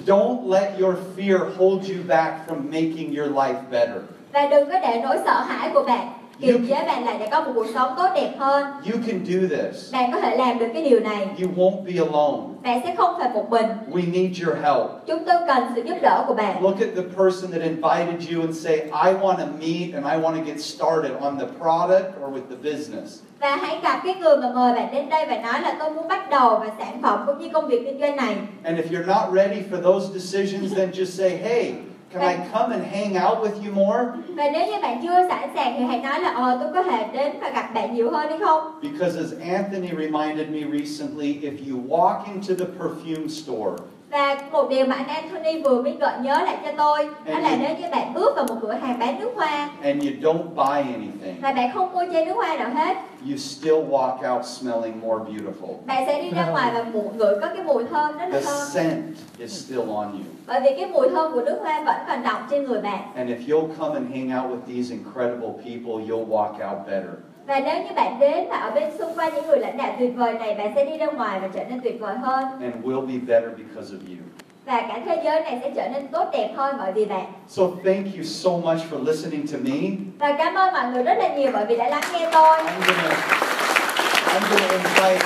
don't let your fear hold you back from making your life better. Và đừng có để nỗi sợ hãi của bạn kiềm chế bạn lại để có một cuộc sống tốt đẹp hơn. You can do this. Bạn có thể làm được cái điều này. You won't be alone. Bạn sẽ không phải một mình. We need your help. Chúng tôi cần sự giúp đỡ của bạn. Look at the person that invited you and say, I want to meet and I want to get started on the product or with the business. Và hãy gặp cái người mà mời bạn đến đây và nói là tôi muốn bắt đầu và sản phẩm cũng như công việc kinh doanh này. And if you're not ready for those decisions, then just say, hey, can I come and hang out with you more? Và nếu như bạn chưa sẵn sàng thì hãy nói là tôi có thể đến và gặp bạn nhiều hơn hay không? Because as Anthony reminded me recently, if you walk into the perfume store, và một điều mà anh Anthony vừa mới gợi nhớ lại cho tôi, đó là nếu như bạn bước vào một cửa hàng bán nước hoa and you don't buy anything, và bạn không mua chai nước hoa nào hết, you still walk out smelling more beautiful. bạn sẽ đi ra ngoài và ngửi có cái mùi thơm rất là The thơm. scent is still on you. Bởi vì cái mùi thơm của nước hoa vẫn còn đọng trên người bạn. And if you'll come and hang out with these incredible people, you'll walk out better. Và nếu như bạn đến và ở bên xung quanh những người lãnh đạo tuyệt vời này, bạn sẽ đi ra ngoài và trở nên tuyệt vời hơn. And we'll be better because of you. Và cả thế giới này sẽ trở nên tốt đẹp hơn bởi vì bạn. So thank you so much for listening to me. Và cảm ơn mọi người rất là nhiều bởi vì đã lắng nghe tôi. I'm gonna invite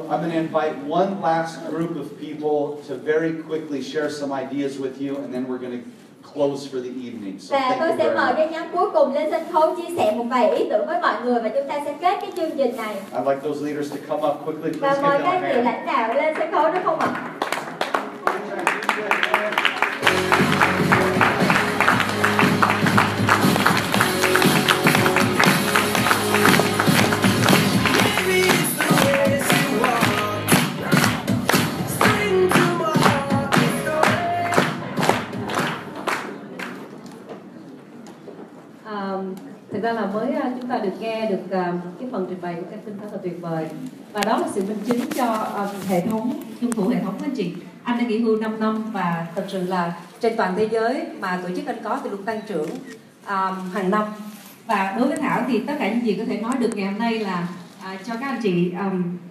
I'm going to invite one last group of people to very quickly share some ideas with you, and then we're going to close for the evening. So và tôi sẽ mời cái nhóm cuối cùng lên sân khấu chia sẻ một vài ý tưởng với mọi người và chúng ta sẽ kết cái chương trình này. I'd like those leaders to come up quickly. Please Và mời give them các a vị hand. lãnh đạo lên sân khấu được không ạ? Thực ra là mới chúng ta được nghe được cái phần trình bày của Kenton rất là tuyệt vời, và đó là sự minh chứng cho hệ thống tuân thủ hệ thống của anh chị. Anh đã nghỉ hưu 5 năm và thật sự là trên toàn thế giới mà tổ chức anh có thì luôn tăng trưởng hàng năm. Và đối với Thảo thì tất cả những gì có thể nói được ngày hôm nay là cho các anh chị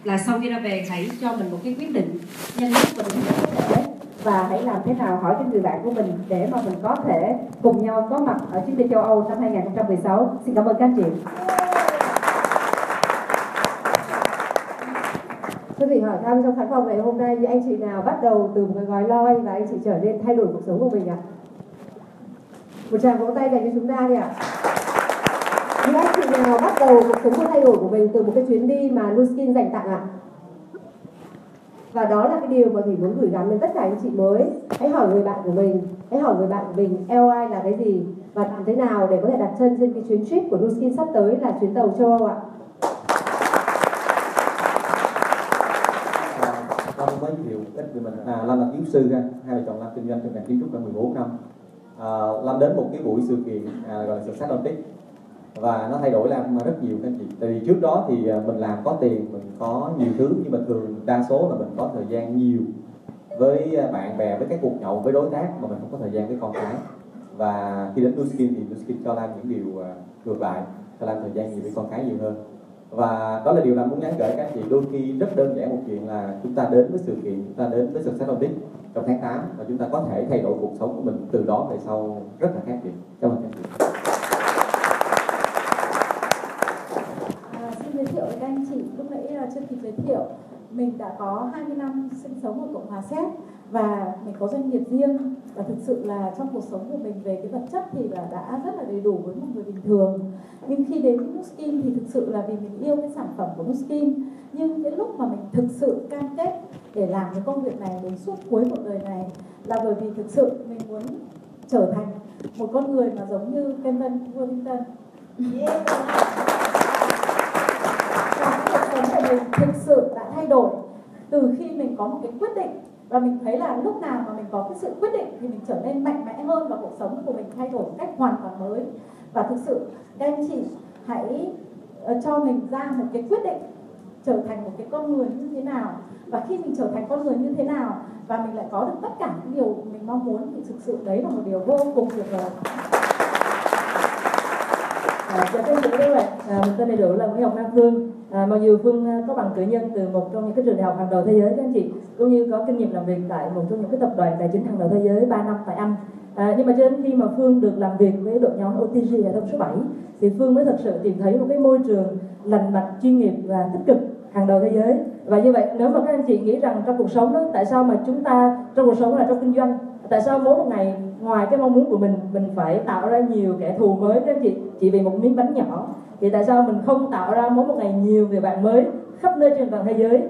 là sau khi ra về hãy cho mình một cái quyết định nhanh nhất và đúng nhất có thể, và hãy làm thế nào hỏi cho người bạn của mình để mà mình có thể cùng nhau có mặt ở chuyến đi châu Âu năm 2016. Xin cảm ơn các anh chị. Quý vị hỏi thăm trong khán phòng ngày hôm nay, như anh chị nào bắt đầu từ một cái gói loi và anh chị trở nên thay đổi cuộc sống của mình ạ? Một tràng vỗ tay dành cho chúng ta đi ạ. Những anh chị nào bắt đầu cuộc sống của thay đổi của mình từ một cái chuyến đi mà Nu Skin dành tặng ạ? Và đó là cái điều mà Thủy muốn gửi gắm đến tất cả anh chị mới. Hãy hỏi người bạn của mình, LI là cái gì và làm thế nào để có thể đặt chân trên cái chuyến trip của Nu Skin sắp tới là chuyến tàu châu Âu ạ. Lâm mới giới thiệu ít về mình. Lâm là kiến sư, hai vợ chồng Lâm kinh doanh trong ngành kiến trúc đã 14 năm. Lâm đến một cái buổi sự kiện gọi là Success Olympics và nó thay đổi Lâm rất nhiều các anh chị. Tại vì trước đó thì mình làm có tiền, mình có nhiều thứ, nhưng mà thường đa số là mình có thời gian nhiều với bạn bè, với các cuộc nhậu, với đối tác, mà mình không có thời gian với con cái. Và khi đến Nu Skin thì Nu Skin cho Lâm những điều ngược lại, cho Lâm thời gian nhiều với con cái nhiều hơn. Và đó là điều mà muốn nhắn gửi các chị. Đôi khi rất đơn giản một chuyện là chúng ta đến với sự kiện, chúng ta đến với Success on This trong tháng 8 và chúng ta có thể thay đổi cuộc sống của mình từ đó về sau rất là khác biệt. Cảm ơn các chị. Xin giới thiệu với các anh chị, lúc nãy chưa kịp giới thiệu, mình đã có 20 năm sinh sống ở Cộng hòa Séc và mình có doanh nghiệp riêng, và thực sự là trong cuộc sống của mình về cái vật chất thì là đã rất là đầy đủ với một người bình thường. Nhưng khi đến với Nuskin thì thực sự là vì mình yêu cái sản phẩm của Nuskin, nhưng cái lúc mà mình thực sự cam kết để làm cái công việc này đến suốt cuối cuộc đời này là bởi vì thực sự mình muốn trở thành một con người mà giống như Kenton, Worthington. Và cái cuộc sống của mình thực sự đã thay đổi từ khi mình có một cái quyết định, và mình thấy là lúc nào mà mình có cái sự quyết định thì mình trở nên mạnh mẽ hơn và cuộc sống của mình thay đổi một cách hoàn toàn mới. Và thực sự các anh chị hãy cho mình ra một cái quyết định trở thành một cái con người như thế nào, và khi mình trở thành con người như thế nào và mình lại có được tất cả những điều mình mong muốn thì thực sự đấy là một điều vô cùng tuyệt vời. Chào các anh chị, các bạn. Mình tên đầy đủ là Nguyễn Ngọc Nam Phương. Mặc dù Phương có bằng cử nhân từ một trong những cái trường đại học hàng đầu thế giới các anh chị, cũng như có kinh nghiệm làm việc tại một trong những cái tập đoàn tài chính hàng đầu thế giới 3 năm tại Anh. Nhưng mà cho đến khi mà Phương được làm việc với đội nhóm OTG hệ thống số 7 thì Phương mới thật sự tìm thấy một cái môi trường lành mạnh, chuyên nghiệp và tích cực hàng đầu thế giới. Và như vậy nếu mà các anh chị nghĩ rằng trong cuộc sống đó, tại sao mà chúng ta trong cuộc sống là trong kinh doanh, tại sao mỗi một ngày ngoài cái mong muốn của mình phải tạo ra nhiều kẻ thù mới các anh chị chỉ vì một miếng bánh nhỏ, thì tại sao mình không tạo ra mỗi một ngày nhiều người bạn mới khắp nơi trên toàn thế giới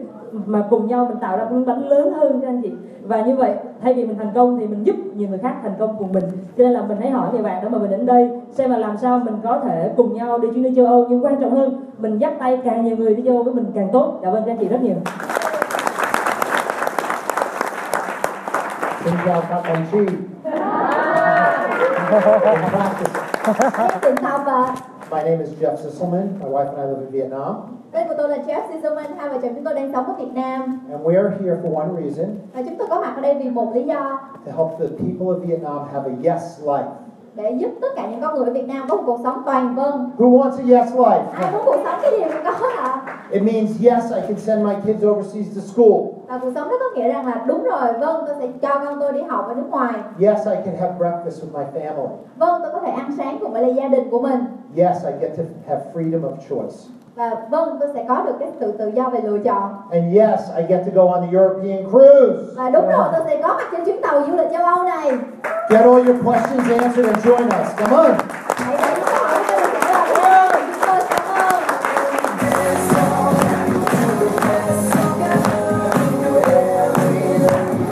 mà cùng nhau mình tạo ra một miếng bánh lớn hơn các anh chị. Và như vậy thay vì mình thành công thì mình giúp nhiều người khác thành công cùng mình. Cho nên là mình hãy hỏi người bạn đó mà mình đến đây xem là làm sao mình có thể cùng nhau đi chuyến đi châu Âu, nhưng quan trọng hơn mình dắt tay càng nhiều người đi châu Âu với mình càng tốt. Cảm ơn các anh chị rất nhiều. Xin chào các đồng chí. My name is Jeff Sisselman. My wife and I live in Vietnam. Tên của tôi là Jeff Sisselman, hai vợ chồng chúng tôi đang sống ở Việt Nam. And we are here for one reason. Và chúng tôi có mặt ở đây vì một lý do. To help the people of Vietnam have a yes life. Để giúp tất cả những con người ở Việt Nam có một cuộc sống toàn vâng. Who wants a yes life? Ai muốn cuộc sống cái gì cũng có ạ? It means yes, I can send my kids overseas to school. Và cuộc sống đó có nghĩa rằng là đúng rồi, vâng, tôi sẽ cho con tôi đi học ở nước ngoài. Yes, I can have breakfast with my family. Vâng, tôi có thể ăn sáng cùng với gia đình của mình. Yes, I get to have freedom of choice. Và vâng, tôi sẽ có được cái sự tự do về lựa chọn. And yes, I get to go on the European cruise. Và đúng rồi, tôi sẽ có mặt trên chuyến tàu du lịch châu Âu này. Get all your questions answered and join us. Come on.